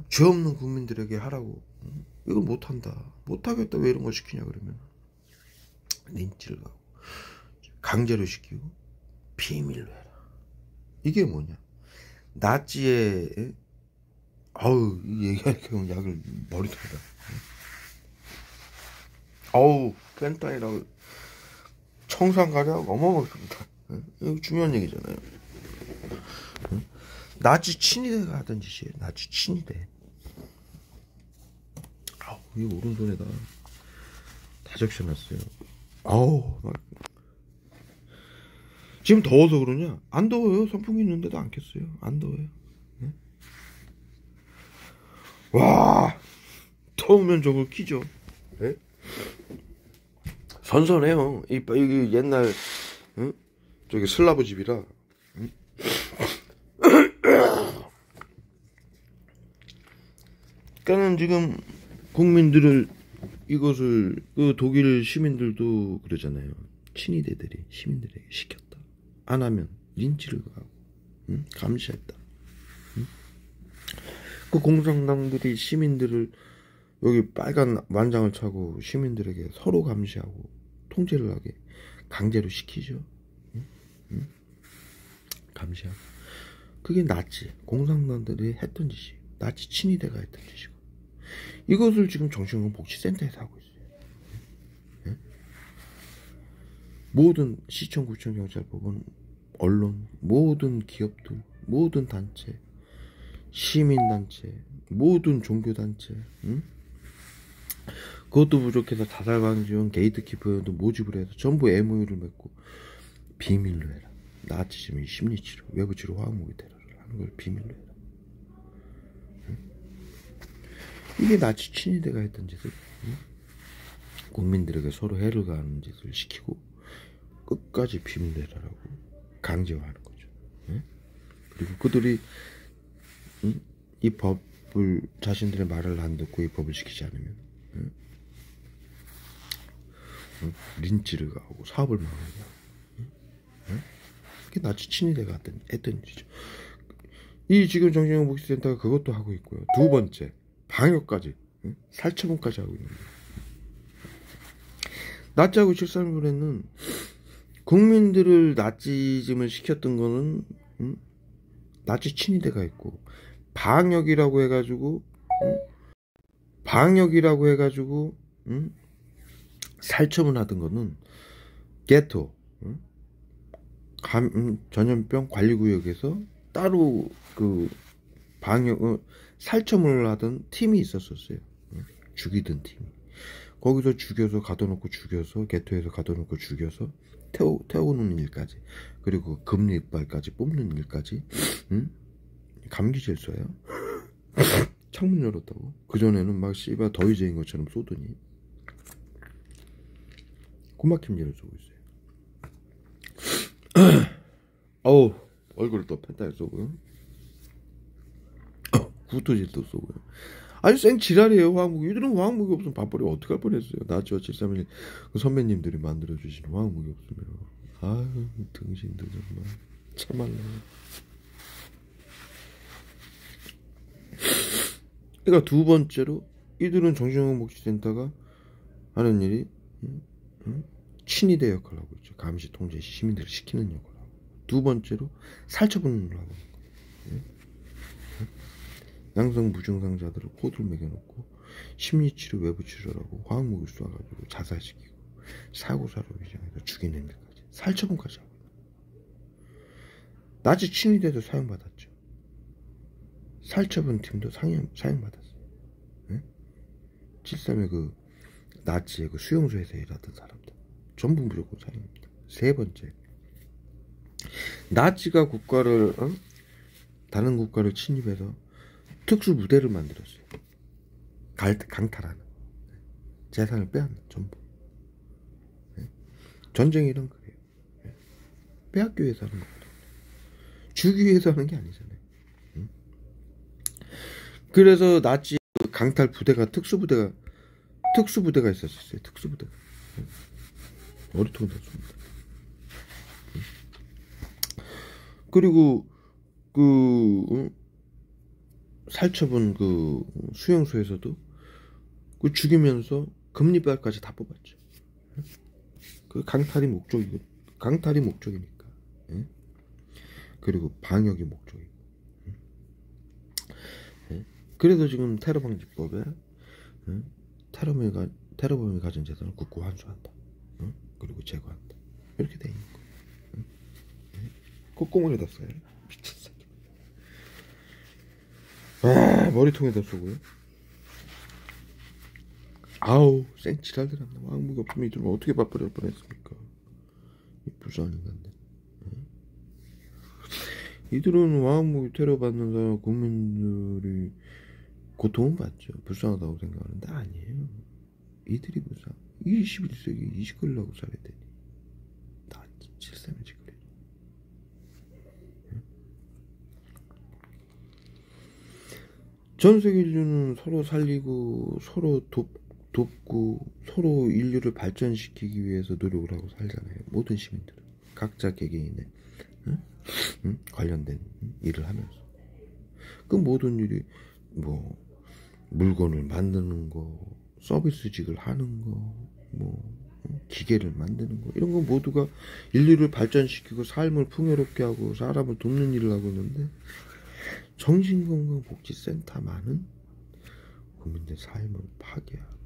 죄 없는 국민들에게 하라고. 이걸 못한다, 못하겠다, 왜 이런 거 시키냐 그러면 린치를 가고 강제로 시키고 비밀로 해라. 이게 뭐냐, 나치의 이 얘기하니까 약을 머리통이다. 펜타이라고 청산가량 어마어마합니다. 이거 중요한 얘기잖아요. 나치 친위대가 하던 짓이에요. 나치 친위대. 이 오른손에다 다 적셔놨어요. 지금 더워서 그러냐? 안 더워요. 선풍기 있는데도 안 켰어요. 안 더워요. 네? 와, 더우면 저걸 키죠. 네? 선선해요. 이게 옛날 저기 슬라브 집이라. 그러니까는 지금 국민들을 이것을 그 독일 시민들도 그러잖아요. 친위대들이 시민들에게 시켰다. 안 하면 린치를 가고, 감시했다. 그 공산당들이 시민들을 여기 빨간 완장을 차고 시민들에게 서로 감시하고 통제를 하게 강제로 시키죠. 감시하고. 그게 나치 공산당들이 했던 짓이, 나치 친위대가 했던 짓이고, 이것을 지금 정신건강복지센터에서 하고 있어요. 예? 모든 시청, 구청, 경찰, 법원, 언론, 모든 기업들, 모든 단체, 시민단체, 모든 종교단체, 그것도 부족해서 자살방지원, 게이트키퍼도 모집을 해서 전부 MOU를 맺고 비밀로 해라. 나치즘의 심리치료, 외부치료, 화학무기 테러를 하는 걸 비밀로 해라. 이게 나치 친위대가 했던 짓을, 국민들에게 서로 해를 가하는 짓을 시키고 끝까지 비밀로 해라라고 강제화하는 거죠. 그리고 그들이 이 법을, 자신들의 말을 안 듣고 이 법을 지키지 않으면 린치를 가하고 사업을 망하고 그게 나치 친위대가 했던 일이죠. 이 지금 정신건강복지센터가 그것도 하고 있고요. 두 번째, 방역까지, 살처분까지 하고 있는 거예요. 나치하고 7.3일에는 국민들을 나치즘을 시켰던 거는 나치 친위대가 있고, 방역이라고 해가지고 살처분하던 거는 게토, 전염병 관리구역에서 따로 그 방역 살처분을 하던 팀이 있었어요. 죽이던 팀이. 거기서 죽여서 가둬놓고 죽여서 게토에서 가둬놓고 죽여서 태우는 일까지, 그리고 금리 이빨까지 뽑는 일까지. 감기 제일 쏴요. 창문 열었다고. 그전에는 막 씨발 더위제인 것처럼 쏘더니 고막힘제를 쏘고 있어요. 어우, 얼굴을 또 펜타에 쏘고요. 구토질도 쏘고요. 아주 생지랄이에요. 화학무기. 이들은 화학무기 없으면 밥벌이 어떡할 뻔했어요. 나치와 731 그 선배님들이 만들어주신 화학무기 없으면. 아유, 등신들 정말 참말로. 그러니까 두 번째로 이들은 정신건강복지센터가 하는 일이 친위대 역할을 하고 있죠. 감시, 통제, 시민들을 시키는 역할을 하고. 두 번째로 살처분을 하고 있는 거예요. 양성 무증상자들을 코드를 매겨놓고 심리치료, 외부치료라고 화학무기를 쏴가지고 자살시키고 사고사로 위장해서 죽이는 일까지 살처분까지 하고 있는 거예요. 나치 친위대도 사용받았죠. 살처분 팀도 사용받았어요. 7.3의 그 나치의 그 수용소에서 일하던 사람들 전부 무조건 사용합니다. 세 번째, 나치가 국가를 다른 국가를 침입해서 특수 부대를 만들었어요. 강탈하는, 재산을 빼앗는, 전부. 전쟁이란 그래요. 빼앗기 위해서 하는 겁니다. 주기 위해서 하는 게 아니잖아요. 그래서 나치 강탈 부대가 특수부대가 있었어요. 특수부대가. 머리통을 다 쏩니다. 그리고 살처분 수용소에서도 죽이면서 금리빨까지 다 뽑았죠. 그 강탈이 목적이니까. 그리고 방역이 목적이고. 그래서 지금 테러방지법에 테러범이 가진 재산을 국고 환수한다. 그리고 제거한다. 이렇게 돼 있는 거예요. 콧구멍에다 써요. 미친 새끼. 머리통에다 쏘고요. 아우, 생치랄들 한다. 왕무기 없으면 이들은 어떻게 밥벌이 할 뻔했습니까? 이 불쌍한 인간들. 이들은 왕무기 테러 받는 사람 국민들이 고통은 받죠. 불쌍하다고 생각하는데 아니에요. 이들이 불쌍. 21세기 20걸라고 살아야 되니. 다 7.3의 짓거리. 전 세계 인류는 서로 살리고 서로 돕고 서로 인류를 발전시키기 위해서 노력을 하고 살잖아요. 모든 시민들은 각자 개개인의 관련된 일을 하면서 그 모든 일이 뭐 물건을 만드는 거, 서비스직을 하는 거, 기계를 만드는 거, 이런 거 모두가 인류를 발전시키고 삶을 풍요롭게 하고 사람을 돕는 일을 하고 있는데, 정신건강복지센터만은 국민들 삶을 파괴하고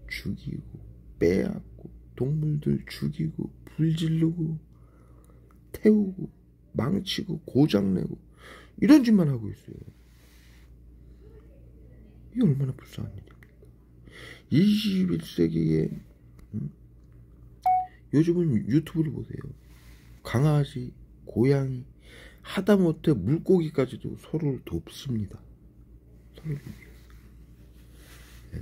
죽이고 빼앗고 동물들 죽이고 불질르고 태우고 망치고 고장내고 이런 짓만 하고 있어요. 이게 얼마나 불쌍한 일입니까? 21세기에 요즘은 유튜브를 보세요. 강아지, 고양이, 하다못해 물고기까지도 서로를 돕습니다. 서로를 위해서. 네?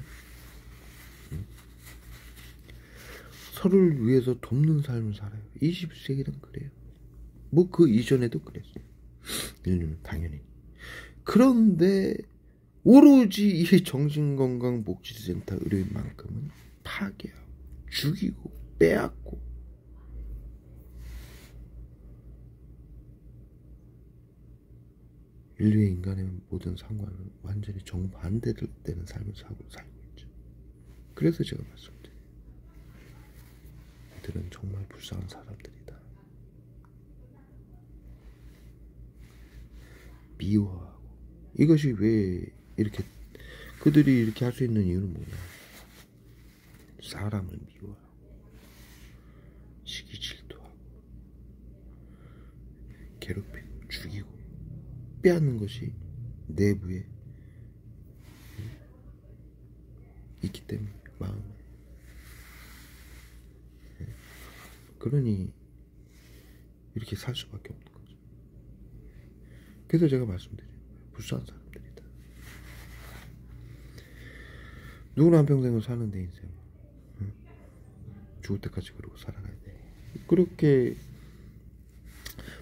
서로를 위해서 돕는 삶을 살아요. 21세기는 그래요. 뭐 그 이전에도 그랬어요. 인류는 당연히. 그런데 오로지 이 정신건강복지센터 의료인만큼은 파괴하고 죽이고 빼앗고 인류의 인간의 모든 상관은 완전히 정반대되는 삶을 살고 있죠. 그래서 제가 말씀드려요. 이들은 정말 불쌍한 사람들이다. 미워하고. 이것이 왜 이렇게 그들이 이렇게 할 수 있는 이유는 뭐냐? 사람을 미워하고 시기 질투하고 괴롭히고 죽이고 빼앗는 것이 내부에 있기 때문에 마음에. 그러니 이렇게 살 수밖에 없는 거죠. 그래서 제가 말씀드려요. 불쌍한 사람들이다. 누구나 한평생을 사는데 인생 죽을 때까지 그러고 살아가야 돼. 그렇게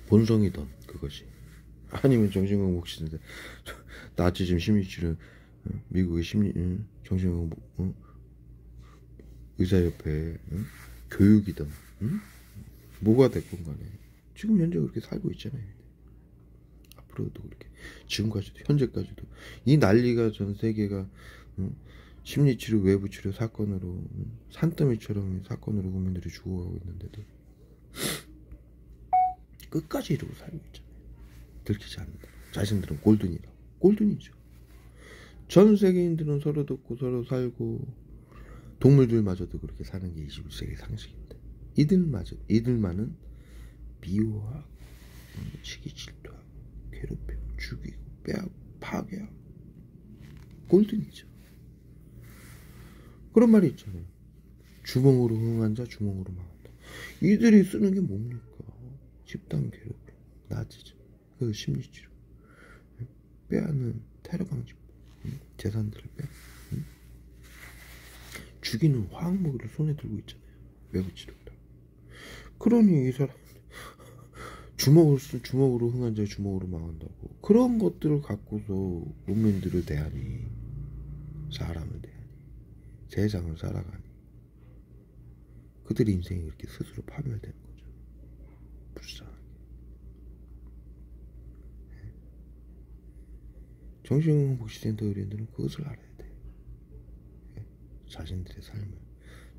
본성이던 그것이 아니면 정신건강 복지인데 나치즘 심리치료 미국의 정신건강 의사협회 교육이든 뭐가 됐건 간에 지금 현재 그렇게 살고 있잖아요. 앞으로도 그렇게 지금까지도 현재까지도 이 난리가 전 세계가 심리치료 외부치료 사건으로 산더미처럼 사건으로 국민들이 죽어가고 있는데도 끝까지 이러고 살고 있잖아요. 들키지 않는다. 자신들은 골든이라고. 골든이죠. 전 세계인들은 서로 돕고 서로 살고 동물들마저도 그렇게 사는 게 21세기 상식인데 이들만은 미워하고 시기 질투하고 괴롭히고 죽이고 빼앗고 파괴하고 골든이죠. 그런 말이 있잖아요. 주먹으로 흥한 자 주먹으로 망한다. 이들이 쓰는 게 뭡니까? 집단 괴롭힘, 나치즘, 그 심리치료, 빼앗는 테러 방지법, 재산들을 죽이는 화학무기를 손에 들고 있잖아요. 외부치료다. 그러니 이 사람 주먹으로 흥한 자 주먹으로 망한다고. 그런 것들을 갖고서 국민들을 대하니, 사람을 대하니, 세상을 살아가니 그들의 인생이 이렇게 스스로 파멸되는 거죠. 불쌍하게. 정신건강복지센터 의료인들은 그것을 알아야 돼요. 자신들의 삶을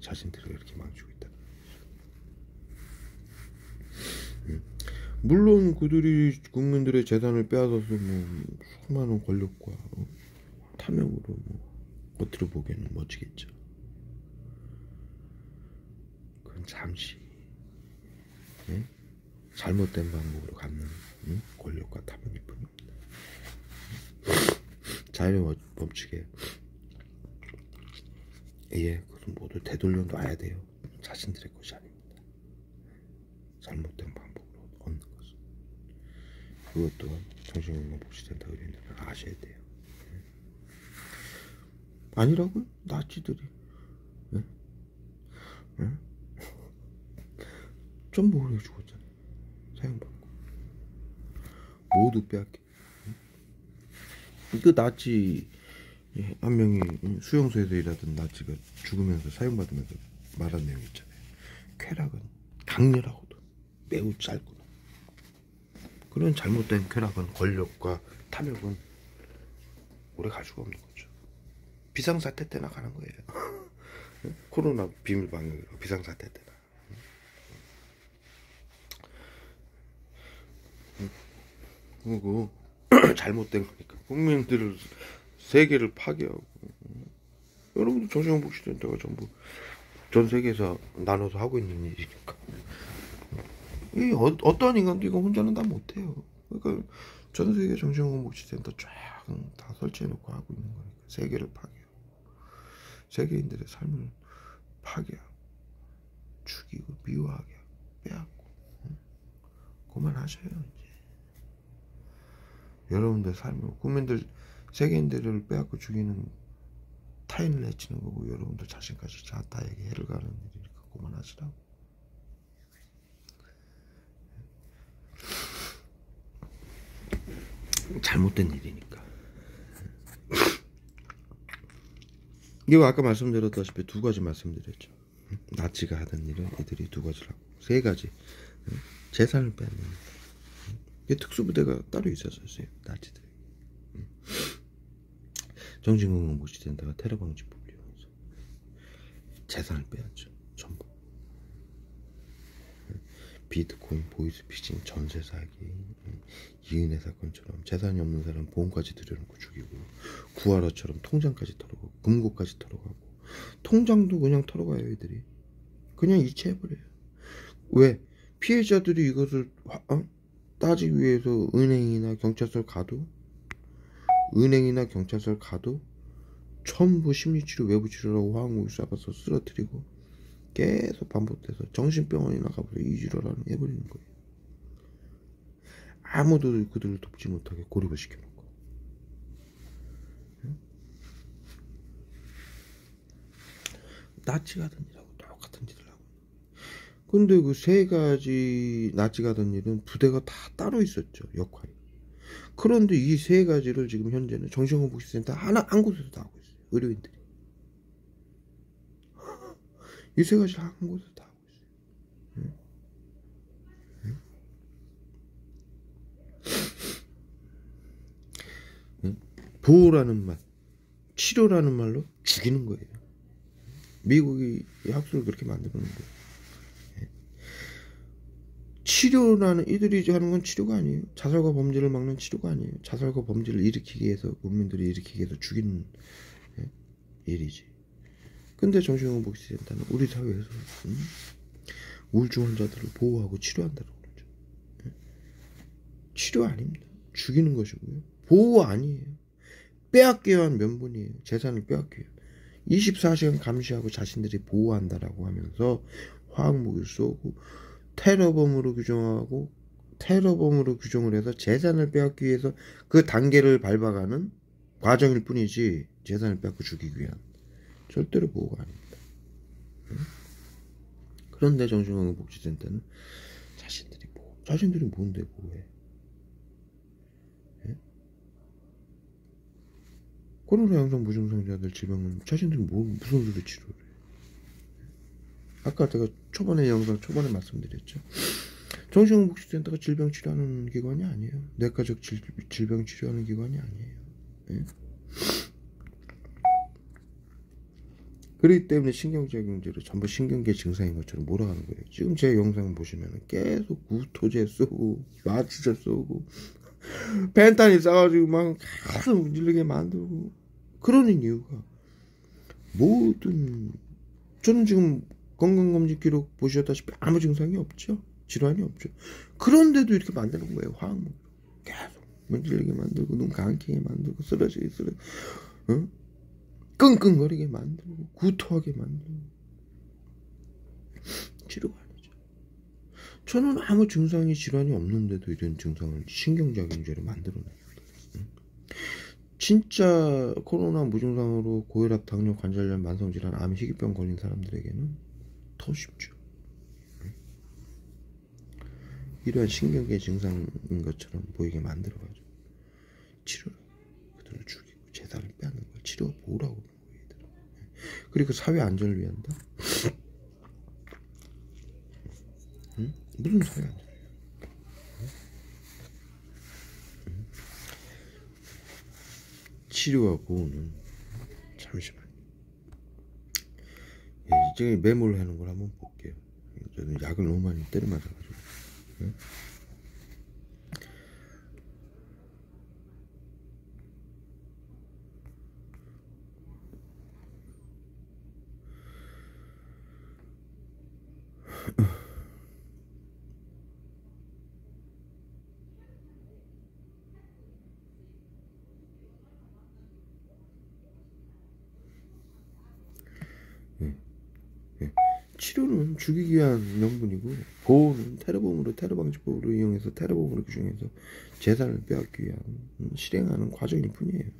자신들이 이렇게 망치고 있다는 거죠. 물론 그들이 국민들의 재산을 빼앗아서 수많은 권력과 탐욕으로 겉으로 보기에는 멋지겠죠. 그건 잠시 잘못된 방법으로 갖는 권력과 탐욕일 뿐입니다. 자연의 법칙에 그것은 모두 되돌려 놔야 돼요. 자신들의 것이 아닙니다. 잘못된 방법으로 얻는 것은. 그것 또한 정신건강복지센터 의료인들은 아셔야 돼요. 아니라고요? 나치들이 전부 오래 죽었잖아요. 사형받고 모두 빼앗겨. 그 나치 한 명이 수용소에서 일하던 나치가 죽으면서 사형받으면서 말한 내용이 있잖아요. 쾌락은 강렬하고도 매우 짧구나. 그런 잘못된 쾌락은 권력과 탐욕은 오래 갈 수가 없는 거죠. 비상사태 때나 가는 거예요. 코로나 비밀 방역으로 비상사태 때나. 그리고 잘못된 거니까 국민들을 세계를 파괴하고. 여러분들 정신건강복지센터가 전부 전 세계에서 나눠서 하고 있는 일이니까. 이 어떤 인간도 이거 혼자는 다 못해요. 그러니까 전 세계 정신건강복지센터 쫙 다 설치해놓고 하고 있는 거니까. 세계를 파괴하고 세계인들의 삶을 파괴하고 죽이고 미워하게 하고 빼앗고. 그만하셔요 이제. 여러분들 삶을 국민들 세계인들을 빼앗고 죽이는 타인을 내치는 거고 여러분들 자신까지 자타에게 해를 가는 일이니까 그만하시라고. 잘못된 일이니까. 이거 아까 말씀드렸다시피 두 가지 말씀드렸죠. 나치가 하던 일은 이들이 두 가지를 하고 세 가지 재산을 빼앗는 일. 특수부대가 따로 있었어요. 나치들. 정신건강복지센터가 테러 방지법을 이용해서 재산을 빼앗죠. 전부. 비트코인, 보이스피싱, 전세 사기, 이은혜 사건처럼 재산이 없는 사람 보험까지 들여놓고 죽이고, 구하라처럼 통장까지 털어가고, 금고까지 털어가고, 통장도 그냥 털어가요. 애들이 그냥 이체해버려요. 왜? 피해자들이 이것을 따지기 위해서 은행이나 경찰서 가도 전부 심리치료, 외부치료라고 화학무기 쏴서 쓰러뜨리고 계속 반복돼서 정신병원이나 가보자 이주라라는 해버리는 거예요. 아무도 그들을 돕지 못하게 고립을 시켜놓고. 나치 가던 일하고 똑같은 짓을 하고. 근데 그 세 가지 나치 가던 일은 부대가 다 따로 있었죠. 역할이. 그런데 이 세 가지를 지금 현재는 정신건강복지센터 한 곳에서 다 하고 있어요. 의료인들이. 이 세 가지를 한 곳에서 다 하고 있어요. 보호라는 말, 치료라는 말로 죽이는 거예요. 미국이 학술을 그렇게 만들어 놓은 거예요. 치료라는, 이들이 하는 건 치료가 아니에요. 자살과 범죄를 막는 치료가 아니에요. 자살과 범죄를 일으키게 해서, 국민들이 일으키게 해서 죽이는 일이지. 근데 정신건강복지센터는 우리 사회에서 우울증 환자들을 보호하고 치료한다고 그러죠. 치료 아닙니다. 죽이는 것이고요. 보호 아니에요. 빼앗겨야 한 면분이에요. 재산을 빼앗겨요. 24시간 감시하고 자신들이 보호한다라고 하면서 화학무기를 쏘고 테러범으로 규정을 해서 재산을 빼앗기 위해서 그 단계를 밟아가는 과정일 뿐이지, 재산을 빼앗고 죽이기 위한 절대로 보호가 아닙니다. 그런데 정신건강복지센터는 자신들이 뭔데 보호해? 코로나 양성 무증상자들 질병은 자신들이 무슨 수로 치료를 해? 아까 제가 초반에 말씀드렸죠. 정신건강복지센터가 질병 치료하는 기관이 아니에요. 내과적 질병 치료하는 기관이 아니에요. 예? 그렇기 때문에 신경작용제를 전부 신경계 증상인 것처럼 몰아가는 거예요. 지금 제 영상 보시면 계속 구토제 쏘고 마취제 쏘고 펜타닐 싸가지고 막 계속 문질르게 만들고. 그러는 이유가 저는 지금 건강검진 기록 보셨다시피 아무 증상이 없죠. 질환이 없죠. 그런데도 이렇게 만드는 거예요. 화학무기로 계속 문질르게 만들고, 눈 감기게 만들고, 쓰러지게 끙끙거리게 만들고, 구토하게 만들고. 치료가 아니죠. 저는 아무 증상이 질환이 없는데도 이런 증상을 신경작용제로 만들어내요. 진짜 코로나 무증상으로 고혈압, 당뇨, 관절염, 만성질환, 암, 희귀병 걸린 사람들에게는 더 쉽죠. 이러한 신경계 증상인 것처럼 보이게 만들어가지고 치료를, 그들을 죽이고 재산을 빼앗는 걸 치료와 보호라고 보는 거예요. 그리고 사회 안전을 위한다? 무슨 사회 안전? 치료와 보호는, 잠시만요. 이제 메모를 하는 걸 한번 볼게요. 저는 약을 너무 많이 때려 맞아가지고. 치료는 죽이기 위한 명분이고, 보호는 테러방지법으로 이용해서, 테러범으로 규정해서 재산을 빼앗기 위한 실행하는 과정일 뿐이에요.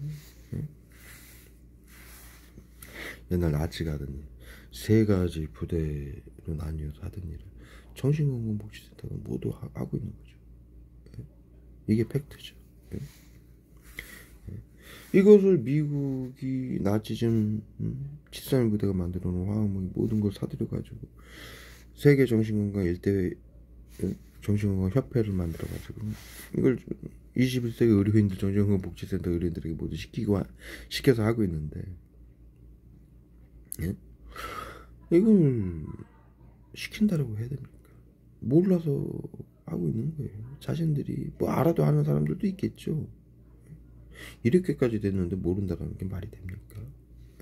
옛날 나치가 하던 일, 세 가지 부대로 나뉘어서 하던 일을 정신건강복지센터가 모두 하고 있는 거죠. 이게 팩트죠. 이것을 미국이 나치즘 13일 부대가 만들어 놓은 화학무기 모든 걸 사들여 가지고 세계 정신건강 정신건강협회를 만들어가지고 이걸 21세기 의료인들 정신건강복지센터 의료인들에게 모두 시켜서 하고 있는데, 예? 이걸 시킨다라고 해야 됩니까? 몰라서 하고 있는 거예요. 자신들이 뭐 알아도 하는 사람들도 있겠죠. 이렇게까지 됐는데 모른다라는 게 말이 됩니까?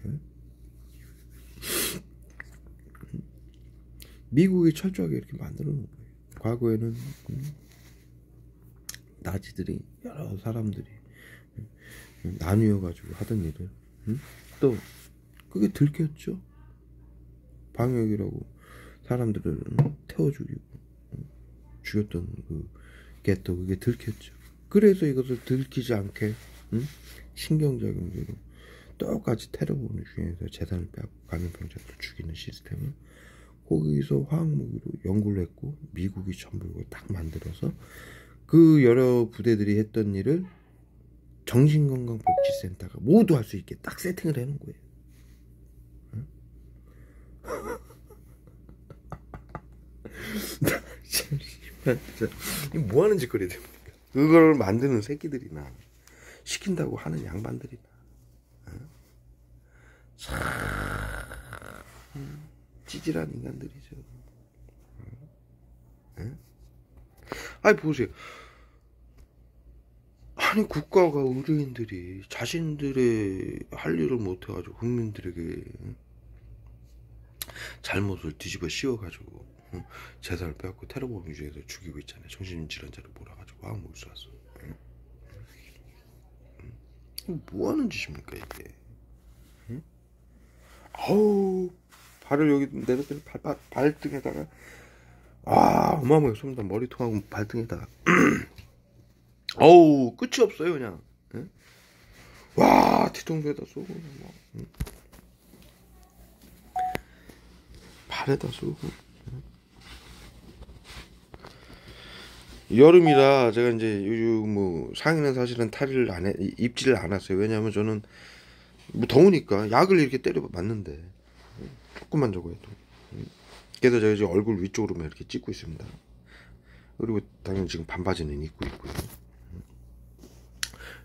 예? 미국이 철저하게 이렇게 만들어 놓은 거예요. 과거에는 나치들이 여러 사람들이 나뉘어 가지고 하던 일을 또 그게 들켰죠. 방역이라고 사람들을 태워 죽이고 죽였던 게 또 그게 들켰죠. 그래서 이것을 들키지 않게 신경작용으로 똑같이 테러본을 중에서 재산을 빼앗고 감염병자들을 죽이는 시스템을 거기서 화학무기로 연구를 했고, 미국이 전부 이걸 딱 만들어서 그 여러 부대들이 했던 일을 정신건강복지센터가 모두 할 수 있게 딱 세팅을 해놓은 거예요. 응? 진짜 뭐 하는 짓거리야 됩니까? 그걸 만드는 새끼들이나 시킨다고 하는 양반들이나 참 찌질한 인간들이죠. 아니 보세요. 아니 국가가 의료인들이 자신들의 할 일을 못해가지고 국민들에게 잘못을 뒤집어 씌워가지고 재산을 빼앗고 테러범 위주에서 죽이고 있잖아요. 정신질환자를 몰아가지고 화학무기 쐈어. 뭐 하는 짓입니까 이게? 아우, 발을 여기 내렸더니 발등에다가 어마어마하게 쏩니다. 머리통하고 발등에다가 어우, 끝이 없어요 그냥. 응? 와, 뒤통수에다 쏘고 뭐, 발에다 쏘고. 여름이라 제가 이제 요즘 뭐 상의는 사실은 입지를 않았어요. 왜냐하면 저는 뭐 더우니까 약을 이렇게 때려 맞는데 조금만 저거 해도. 그래서 제가 이제 얼굴 위쪽으로만 이렇게 찍고 있습니다. 그리고 당연히 지금 반바지는 입고 있고요.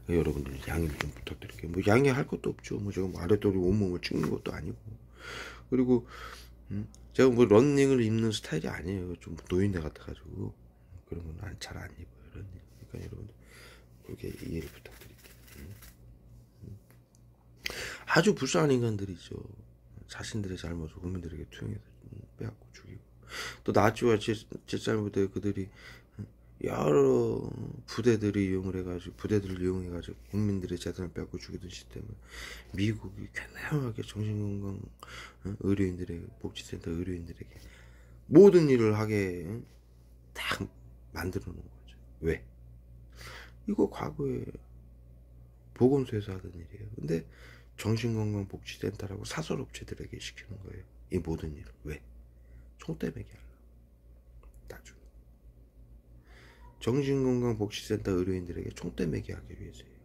여러분들 양해를 좀 부탁드릴게요. 뭐 양해할 것도 없죠. 뭐 제가 뭐 아랫도리 온몸을 찍는 것도 아니고. 그리고 제가 뭐 런닝을 입는 스타일이 아니에요. 좀 노인네 같아가지고 그런 건 잘 안 입어요. 런닝. 그러니까 여러분들 그렇게 이해를 부탁드릴게요. 아주 불쌍한 인간들이죠. 자신들의 잘못을 국민들에게 투영해서 빼앗고 죽이고, 또 나치와 제잘못에 그들이 여러 부대들을 이용해가지고 국민들의 재산을 빼앗고 죽이던 시스템을 미국이 굉장하게 정신건강 의료인들에게, 복지센터 의료인들에게 모든 일을 하게 딱 만들어 놓은 거죠. 왜? 이거 과거에 보건소에서 하던 일이에요. 근데 정신건강복지센터라고 사설업체들에게 시키는 거예요. 이 모든 일을. 왜? 총대매기 하려고. 나중에 정신건강복지센터 의료인들에게 총대매기 하기 위해서예요.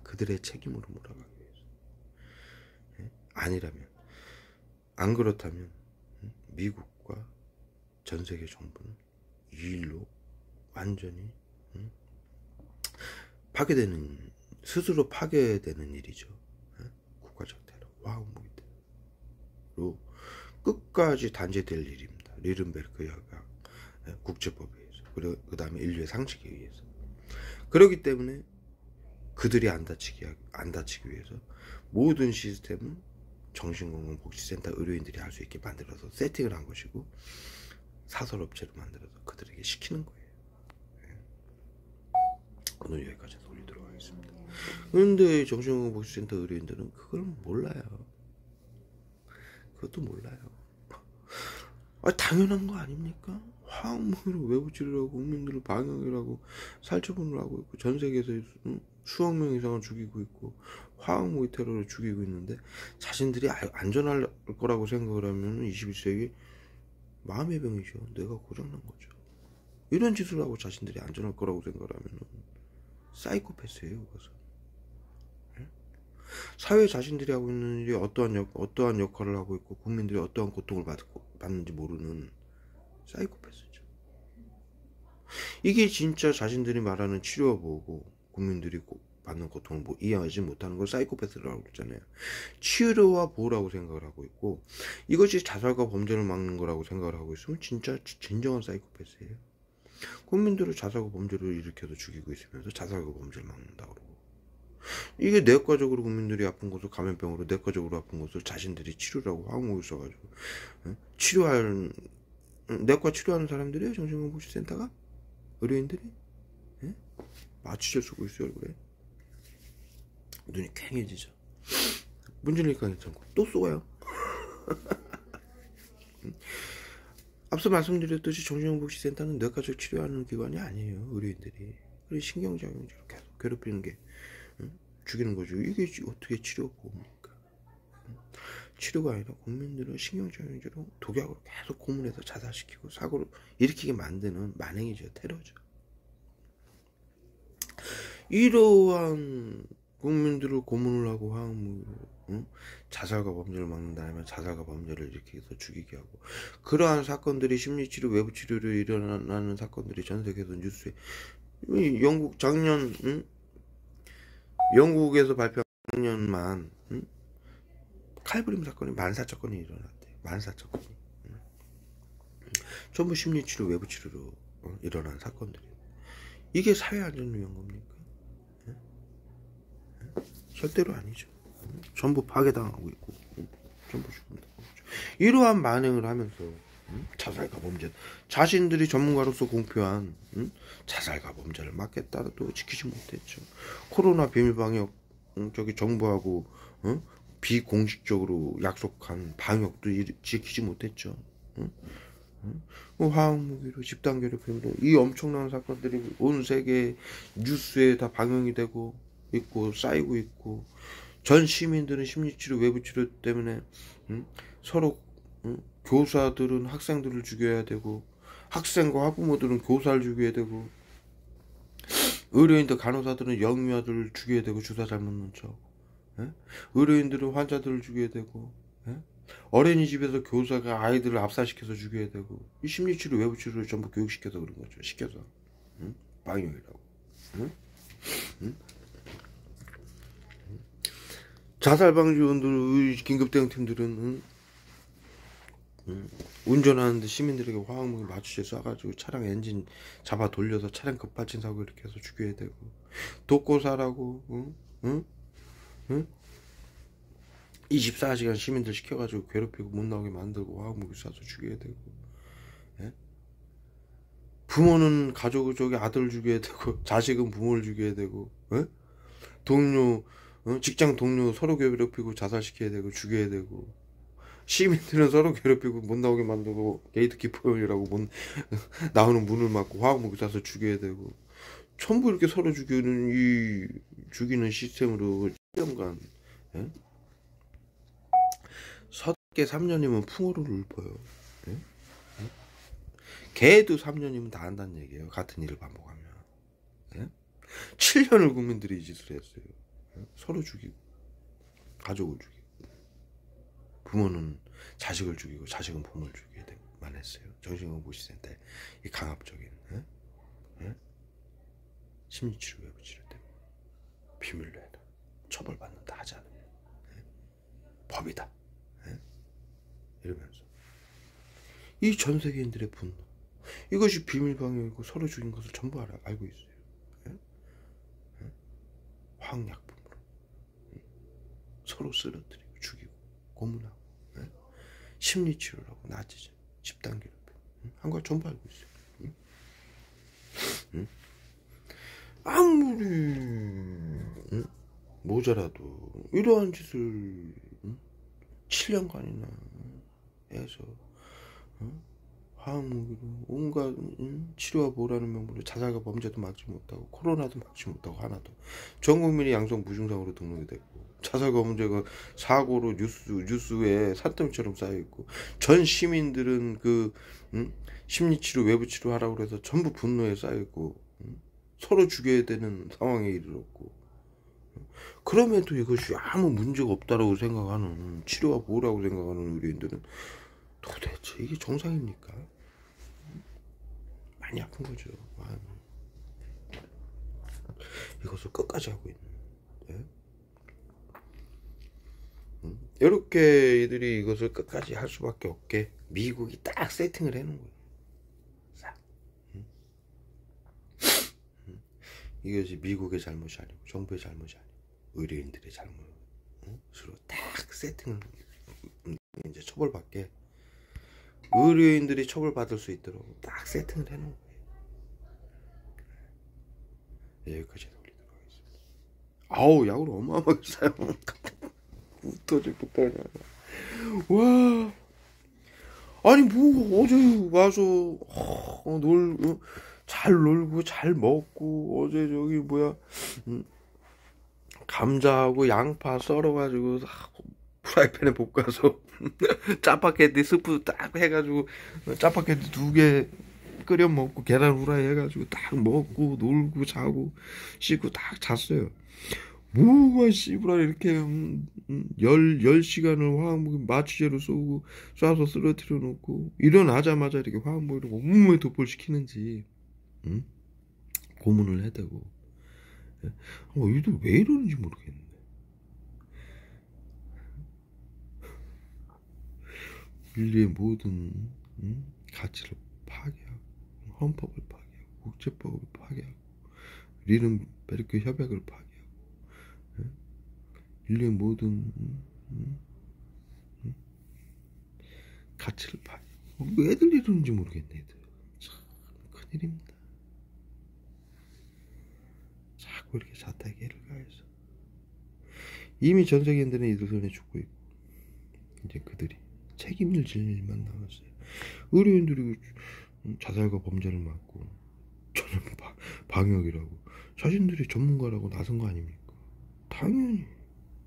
그들의 책임으로 몰아가기 위해서. 아니라면, 안 그렇다면 미국과 전세계 정부는 이 일로 완전히 스스로 파괴되는 일이죠. 국가적 테러, 화학무기 테러로 끝까지 단죄될 일입니다. 니른베르크 협약 국제법에 의해서, 그리고 그 다음에 인류의 상식에 의해서. 그렇기 때문에 그들이 안 다치기 위해서 모든 시스템은 정신건강복지센터 의료인들이 할 수 있게 만들어서 세팅을 한 것이고, 사설업체를 만들어서 그들에게 시키는 거예요. 오늘 여기까지 해서 올리도록 하겠습니다. 그런데 정신건강복지센터 의료인들은 그걸 몰라요. 그것도 몰라요. 당연한 거 아닙니까? 화학무기로 외부치료라고 국민들을 방역이라고 살처분을 하고 있고, 전 세계에서 수억 명 이상을 죽이고 있고, 화학무기 테러를 죽이고 있는데 자신들이 안전할 거라고 생각을 하면 21세기 마음의 병이죠. 뇌가 고장난 거죠. 이런 짓을 하고 자신들이 안전할 거라고 생각을 하면 사이코패스예요. 그것은. 사회 자신들이 하고 있는 일이 어떠한 역할을 하고 있고, 국민들이 어떠한 고통을 받는지 모르는 사이코패스죠. 이게 진짜 자신들이 말하는 치료와 보호고 국민들이 받는 고통을 이해하지 못하는 걸 사이코패스라고 그러잖아요. 치료와 보호라고 생각을 하고 있고 이것이 자살과 범죄를 막는 거라고 생각을 하고 있으면 진짜 진정한 사이코패스예요. 국민들을 자살과 범죄를 일으켜서 죽이고 있으면서 자살과 범죄를 막는다고 그러고, 이게 내과적으로 국민들이 아픈 것을 감염병으로 내과적으로 아픈 것을 자신들이 치료라고 화학목을 써가지고 치료할 내과 치료하는 사람들이에요. 정신건강복지센터가 의료인들이 마취제 쓰고 있어요. 얼굴에 눈이 퀭해지죠. 문질리니까 괜찮고 또 쏘아요. 앞서 말씀드렸듯이 정신건강복지센터는 뇌과적 치료하는 기관이 아니에요. 의료인들이. 그래서 신경작용제로 계속 괴롭히는 게 죽이는 거죠. 이게 어떻게 치료보호입니까? 치료가 아니라 국민들을 신경작용제로 독약으로 계속 고문해서 자살시키고 사고를 일으키게 만드는 만행이죠. 테러죠. 이러한 국민들을 고문을 하고 화학무기로 자살과 범죄를 막는다 하면 자살과 범죄를 일으켜서 죽이게 하고, 그러한 사건들이 심리치료 외부치료로 일어나는 사건들이 전 세계에서 뉴스에 영국 작년 영국에서 발표한 작년만 칼부림 사건이 14,000건이 일어났대요. 14,000건이 전부 심리치료 외부치료로 일어난 사건들이. 이게 사회안전 위한 겁니까? 절대로 아니죠. 전부 파괴당하고 있고 전부 죽는다고. 이러한 만행을 하면서 자살과 범죄, 자신들이 전문가로서 공표한 자살과 범죄를 막겠다도 지키지 못했죠. 코로나 비밀방역 저기 정부하고 비공식적으로 약속한 방역도 지키지 못했죠. 화학무기로 집단 괴롭힘으로 이 엄청난 사건들이 온 세계 뉴스에 다 방영이 되고 있고 쌓이고 있고, 전 시민들은 심리치료 외부치료 때문에 서로 교사들은 학생들을 죽여야 되고 학생과 학부모들은 교사를 죽여야 되고 의료인들 간호사들은 영유아들을 죽여야 되고 주사 잘못 놓은 척, 의료인들은 환자들을 죽여야 되고 어린이집에서 교사가 아이들을 압살시켜서 죽여야 되고, 이 심리치료 외부치료를 전부 교육시켜서 그런 거죠. 시켜서 방역이라고. 자살방지원들 긴급대응팀들은 운전하는데 시민들에게 화학무기 마취제 쏴가지고 차량 엔진 잡아 돌려서 차량 급발진 사고 이렇게 해서 죽여야 되고, 독고사라고 24시간 시민들 시켜가지고 괴롭히고 못 나오게 만들고 화학무기 쏴서 죽여야 되고, 부모는 가족을 저기 아들을 죽여야 되고 자식은 부모를 죽여야 되고, 동료 직장 동료 서로 괴롭히고 자살시켜야 되고 죽여야 되고, 시민들은 서로 괴롭히고 못 나오게 만들고 게이트키퍼이라고 못 나오는 문을 막고 화학무기 쏴서 죽여야 되고, 전부 이렇게 서로 죽이는 시스템으로 7년간 섣게 3년이면 풍어를 읊어요. 개도 3년이면 다 한다는 얘기예요. 같은 일을 반복하면. 7년을 국민들이 이 짓을 했어요. 서로 죽이고 가족을 죽이고 부모는 자식을 죽이고 자식은 부모를 죽이게만 했어요. 정신건강복지센터의 이 강압적인 심리치료 외부치료 때문에 비밀로 해라, 처벌받는다 하지 않으면 법이다 이러면서 이 전 세계인들의 분노, 이것이 비밀방역이고 서로 죽인 것을 전부 알고 있어요. 화학약품으로 서로 쓰러뜨리고 죽이고 고문하고 심리치료라고 나치죠. 집단괴롭힘 한 걸 전부 알고 있어요. 아무리 모자라도 이러한 짓을 7년간이나 해서 화학무기로 온갖 치료와 보호라는 명분으로 자살과 범죄도 막지 못하고 코로나도 막지 못하고 하나도 전 국민이 양성 무증상으로 등록이 됐고, 자살과 범죄가 사고로 뉴스에 산더미처럼 쌓여있고, 전 시민들은 그 심리치료 외부치료 하라고 해서 전부 분노에 쌓여있고 서로 죽여야 되는 상황에 이르렀고, 그럼에도 이것이 아무 문제가 없다라고 생각하는, 치료와 보호라고 생각하는 의료인들은 도대체 이게 정상입니까? 많이 아픈 거죠. 이것을 끝까지 하고 있는. 이렇게 이들이 이것을 끝까지 할 수밖에 없게 미국이 딱 세팅을 해놓은 거예요. 이것이 미국의 잘못이 아니고 정부의 잘못이 아니고 의료인들의 잘못으로 딱 세팅을 이제 처벌받게 의료인들이 처벌받을 수 있도록 딱 세팅을 해놓은 거예요. 여기까지 돌리도록 하겠습니다. 아우 야구를 어마어마하게 사용. 웃터질 못하냐. 와. 아니 뭐 어제 와서 잘 놀고 잘 먹고 어제 저기 뭐야 감자하고 양파 썰어가지고 프라이팬에 볶아서 짜파게티 스프 딱 해가지고 짜파게티 2개 끓여 먹고 계란 후라이 해가지고 딱 먹고 놀고 자고 씻고 딱 잤어요. 뭐가 씨부라 이렇게 10시간을 화학무기 마취제로 쏴서 쓰러뜨려 놓고 일어나자마자 이렇게 화학무기로 온몸에 도포시키는지 고문을 해대고 이들 왜 이러는지 모르겠네. 인류의 모든 가치를 파괴하고 헌법을 파괴하고 국제법을 파괴하고 리른베르크 협약을 파괴하고 인류의 모든 가치를 파괴하고 왜들 이러는지 모르겠네. 애들 참 큰일입니다. 자꾸 이렇게 자타계를 가해서 이미 전 세계인들은 이들 손에 죽고 있고 이제 그들이 책임을 질 일만 남았어요. 의료인들이 자살과 범죄를 막고 저는 방역이라고 자신들이 전문가라고 나선 거 아닙니까? 당연히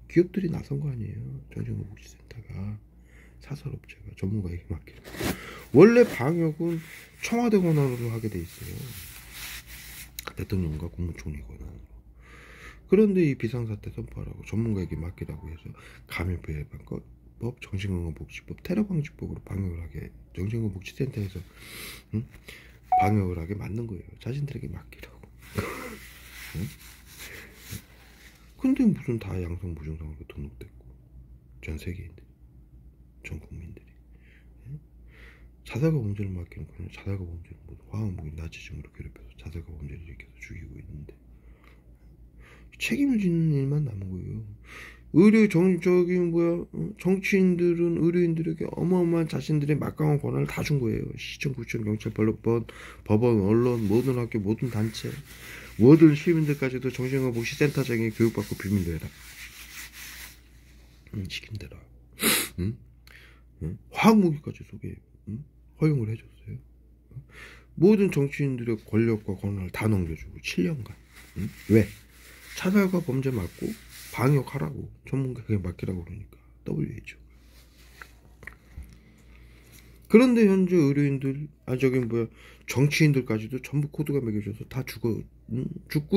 기업들이 나선 거 아니에요. 정신건강복지센터가 사설업체가 전문가에게 맡기는. 원래 방역은 청와대 권한으로 하게 돼 있어요. 대통령과 국무총리 권한으로. 그런데 이 비상사태 선포하라고 전문가에게 맡기라고 해서 감염병 예방법, 정신건강복지법, 테러방지법으로 방역을 하게 정신건강복지센터에서 방역을 하게 만든 거예요. 자신들에게 맡기라고. 근데 무슨 다 양성 무증상으로 등록됐고 전 세계인들이 전 국민들이 자살과 범죄를 맡기는 거는 자살과 범죄는 모두 화학무기 나치즘으로 괴롭혀서 자살과 범죄를 일으켜서 죽이고 있는데 책임을 짓는 일만 남은 거예요. 정치인들은 의료인들에게 어마어마한 자신들의 막강한 권한을 다 준 거예요. 시청, 구청, 경찰, 법원, 언론, 모든 학교, 모든 단체, 모든 시민들까지도 정신건강복지센터장에 교육받고 비밀로 해라. 시킨 대로. 화학무기까지 허용을 해줬어요. 모든 정치인들의 권력과 권한을 다 넘겨주고 7년간. 왜? 자살과 범죄 막고 방역하라고 전문가에게 맡기라고 그러니까 WHO. 그런데 현재 의료인들 정치인들까지도 전부 코드가 매겨져서 다 죽고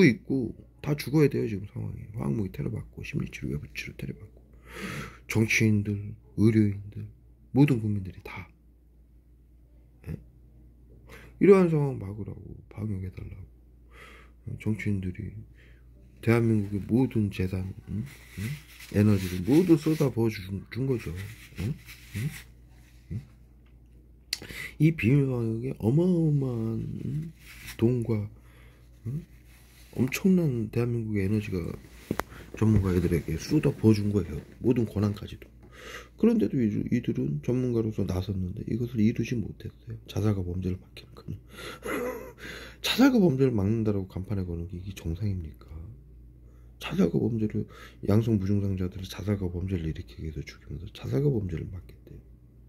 있고 다 죽어야 돼요. 지금 상황이 화학무기 테러 받고 심리치료 외부치료 테러 받고 정치인들 의료인들 모든 국민들이 다 이러한 상황 막으라고 방역해달라고 정치인들이 대한민국의 모든 재산, 에너지를 모두 쏟아부어 준 거죠. 이 비밀방역에 어마어마한 돈과 엄청난 대한민국의 에너지가 전문가들에게 쏟아부어 준 거예요. 모든 권한까지도. 그런데도 이들은 전문가로서 나섰는데 이것을 이루지 못했어요. 자살과 범죄를 막히는 거는. 자살과 범죄를 막는다라고 간판에 거는 게 이게 정상입니까? 자살과 범죄를 양성 무증상자들을 자살과 범죄를 일으키게 해서 죽이면서 자살과 범죄를 막겠대요.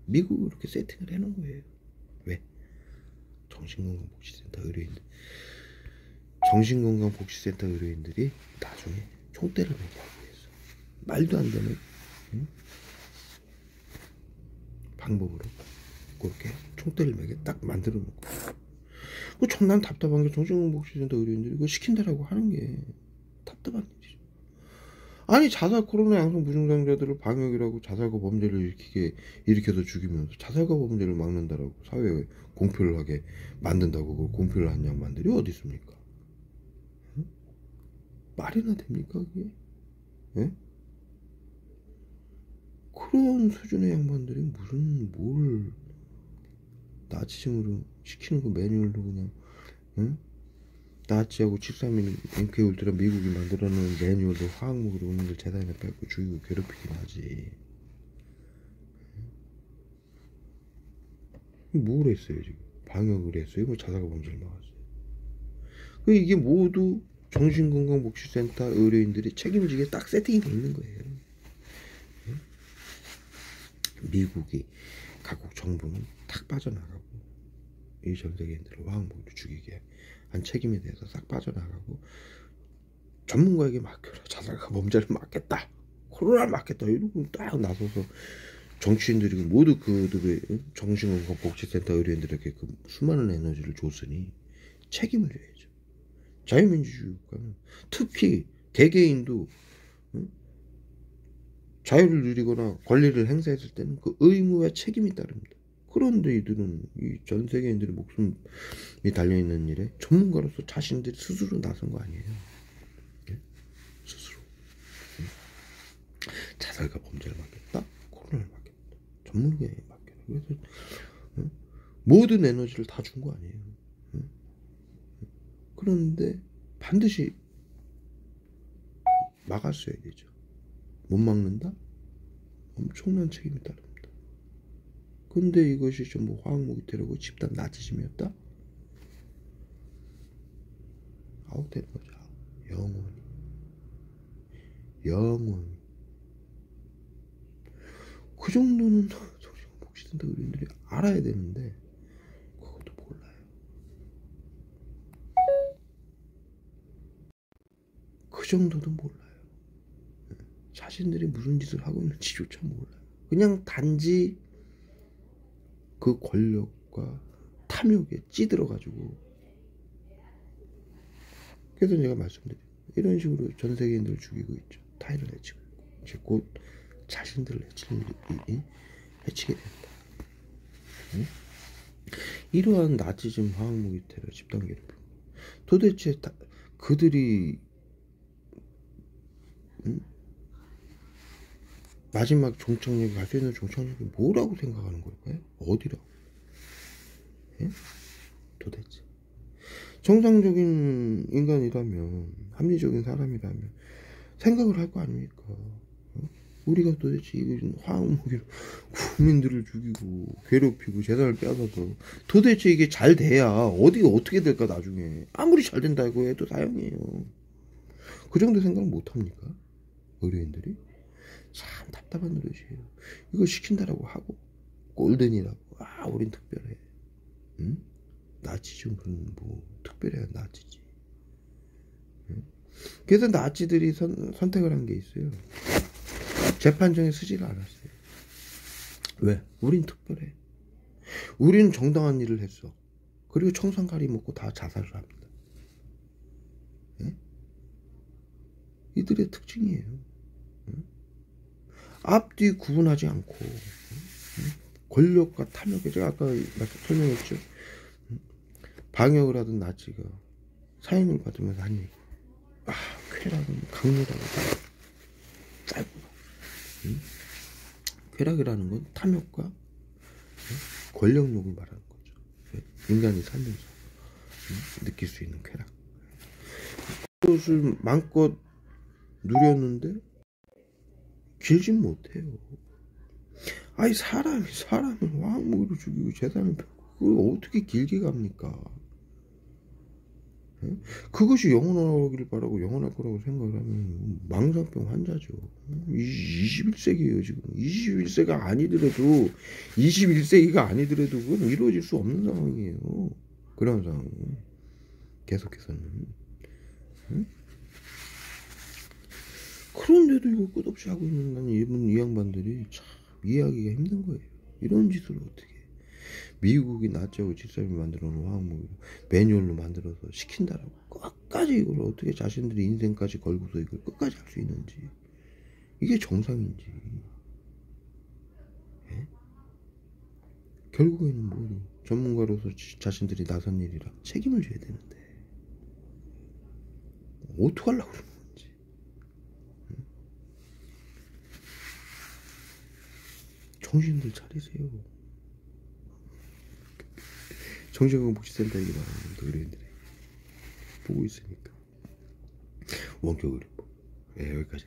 미국은 이렇게 세팅을 해놓은 거예요. 왜? 정신건강복지센터 의료인들이 나중에 총대를 매게 하기 위해서 말도 안 되는 방법으로 그렇게 총대를 매게 딱 만들어 놓고 난 답답한 게 정신건강복지센터 의료인들이 그거 시킨다라고 하는 게 답답한 일이죠. 아니 자살 코로나 양성 무증상자들을 방역이라고 자살과 범죄를 일으켜서 죽이면서 자살과 범죄를 막는다라고 사회에 공표를 하게 만든다고 그걸 공표를 한 양반들이 어디 있습니까? 응? 말이나 됩니까 그게? 예? 그런 수준의 양반들이 무슨 뭘 나치즘으로 시키는 거 매뉴얼로 그냥 응? 나치하고 731 MK 울트라 미국이 만들어놓은 매뉴얼로 화학무기로 오는들 재단에 뺏고 죽이고 괴롭히긴 하지. 뭘 했어요 지금? 방역을 했어요? 뭐 자살과 범죄를 막았어요? 이게 모두 정신건강복지센터 의료인들이 책임지게 딱 세팅이 돼 있는 거예요. 미국이 각국 정부는 탁 빠져나가고 이 전 세계인들을 화학무기로 죽이게 한 책임에 대해서 싹 빠져나가고 전문가에게 맡겨라. 자살과 범죄를 막겠다. 코로나를 막겠다. 이러고 딱 나서서 정치인들이 모두 그들의 정신건강복지센터 의료인들에게 그 수많은 에너지를 줬으니 책임을 져야죠. 자유민주주의 국가는 특히 개개인도 자유를 누리거나 권리를 행사했을 때는 그 의무와 책임이 따릅니다. 그런데 이들은 이 전 세계인들의 목숨이 달려있는 일에 전문가로서 자신들이 스스로 나선 거 아니에요. 스스로 자살과 범죄를 막겠다, 코로나를 막겠다, 전문가에게 맡겨라. 그래서 모든 에너지를 다 준 거 아니에요. 그런데 반드시 막았어야 되죠. 못 막는다? 엄청난 책임이 따릅니다. 근데 이것이 전부 화학무기 테러고 집단 나치즘이었다? 아웃되는 거죠. 영원히. 영원히. 그 정도는 정신복지센터 의료인들이 알아야 되는데 그것도 몰라요. 그 정도도 몰라요. 자신들이 무슨 짓을 하고 있는지조차 몰라요. 그냥 단지 그 권력과 탐욕에 찌들어가지고. 그래서 제가 말씀드린 이런 식으로 전 세계인들을 죽이고 있죠. 타인을 해치고 있고 이제 곧 자신들을 해치게 된다. 응? 이러한 나치즘, 화학무기 테러, 집단 괴롭힘 도대체 그들이 마지막 종착역에 갈 수 있는 종착역이 뭐라고 생각하는 걸까요? 어디라고? 예? 도대체 정상적인 인간이라면, 합리적인 사람이라면 생각을 할 거 아닙니까? 우리가 도대체 이 화학무기로 국민들을 죽이고 괴롭히고 재산을 빼앗아서 도대체 이게 잘 돼야 어디가 어떻게 될까 나중에. 아무리 잘 된다고 해도 다행이에요. 그 정도 생각을 못합니까? 의료인들이? 참 답답한 노릇이에요. 이거 시킨다라고 하고 골든이라고 우린 특별해. 응? 나치즘은 뭐 특별해야 나치지. 응? 그래서 나치들이 선택을 한 게 있어요. 재판정에 쓰지를 않았어요. 왜? 우린 특별해. 우린 정당한 일을 했어. 그리고 청산가리 먹고 다 자살을 합니다. 예? 이들의 특징이에요. 앞뒤 구분하지 않고 권력과 탐욕에, 제가 아까 설명했죠. 방역을 하던 나치가 사형을 받으면서 한 얘기. 쾌락은 강렬하고 짧고. 쾌락이라는 건 탐욕과 권력욕을 말하는 거죠. 인간이 살면서 느낄 수 있는 쾌락. 그것을 마음껏 누렸는데 길진 못해요. 아니 사람을 화학무기로 죽이고 재산을 뺏고 그걸 어떻게 길게 갑니까? 그것이 영원하기를 바라고 영원할 거라고 생각을 하면 망상병 환자죠. 21세기예요 지금. 21세기가 아니더라도 21세기가 아니더라도 그건 이루어질 수 없는 상황이에요. 그런 상황 계속해서는. 응? 그런데도 이걸 끝없이 하고 있는 이 양반들이 참 이해하기가 힘든 거예요. 이런 짓을 어떻게 미국이 나치하고 7.31 만들어 놓은 화학무기로 매뉴얼로 만들어서 시킨다라고 끝까지 이걸 어떻게 자신들의 인생까지 걸고서 이걸 끝까지 할 수 있는지. 이게 정상인지. 예? 결국에는 뭐 전문가로서 자신들이 나선 일이라 책임을 져야 되는데 어떡하려고 그러는 건지. 정신들 차리세요. 정신건강복지센터 얘기 말하는 의료인들이 보고 있으니까 원격 의료법. 네, 여기까지.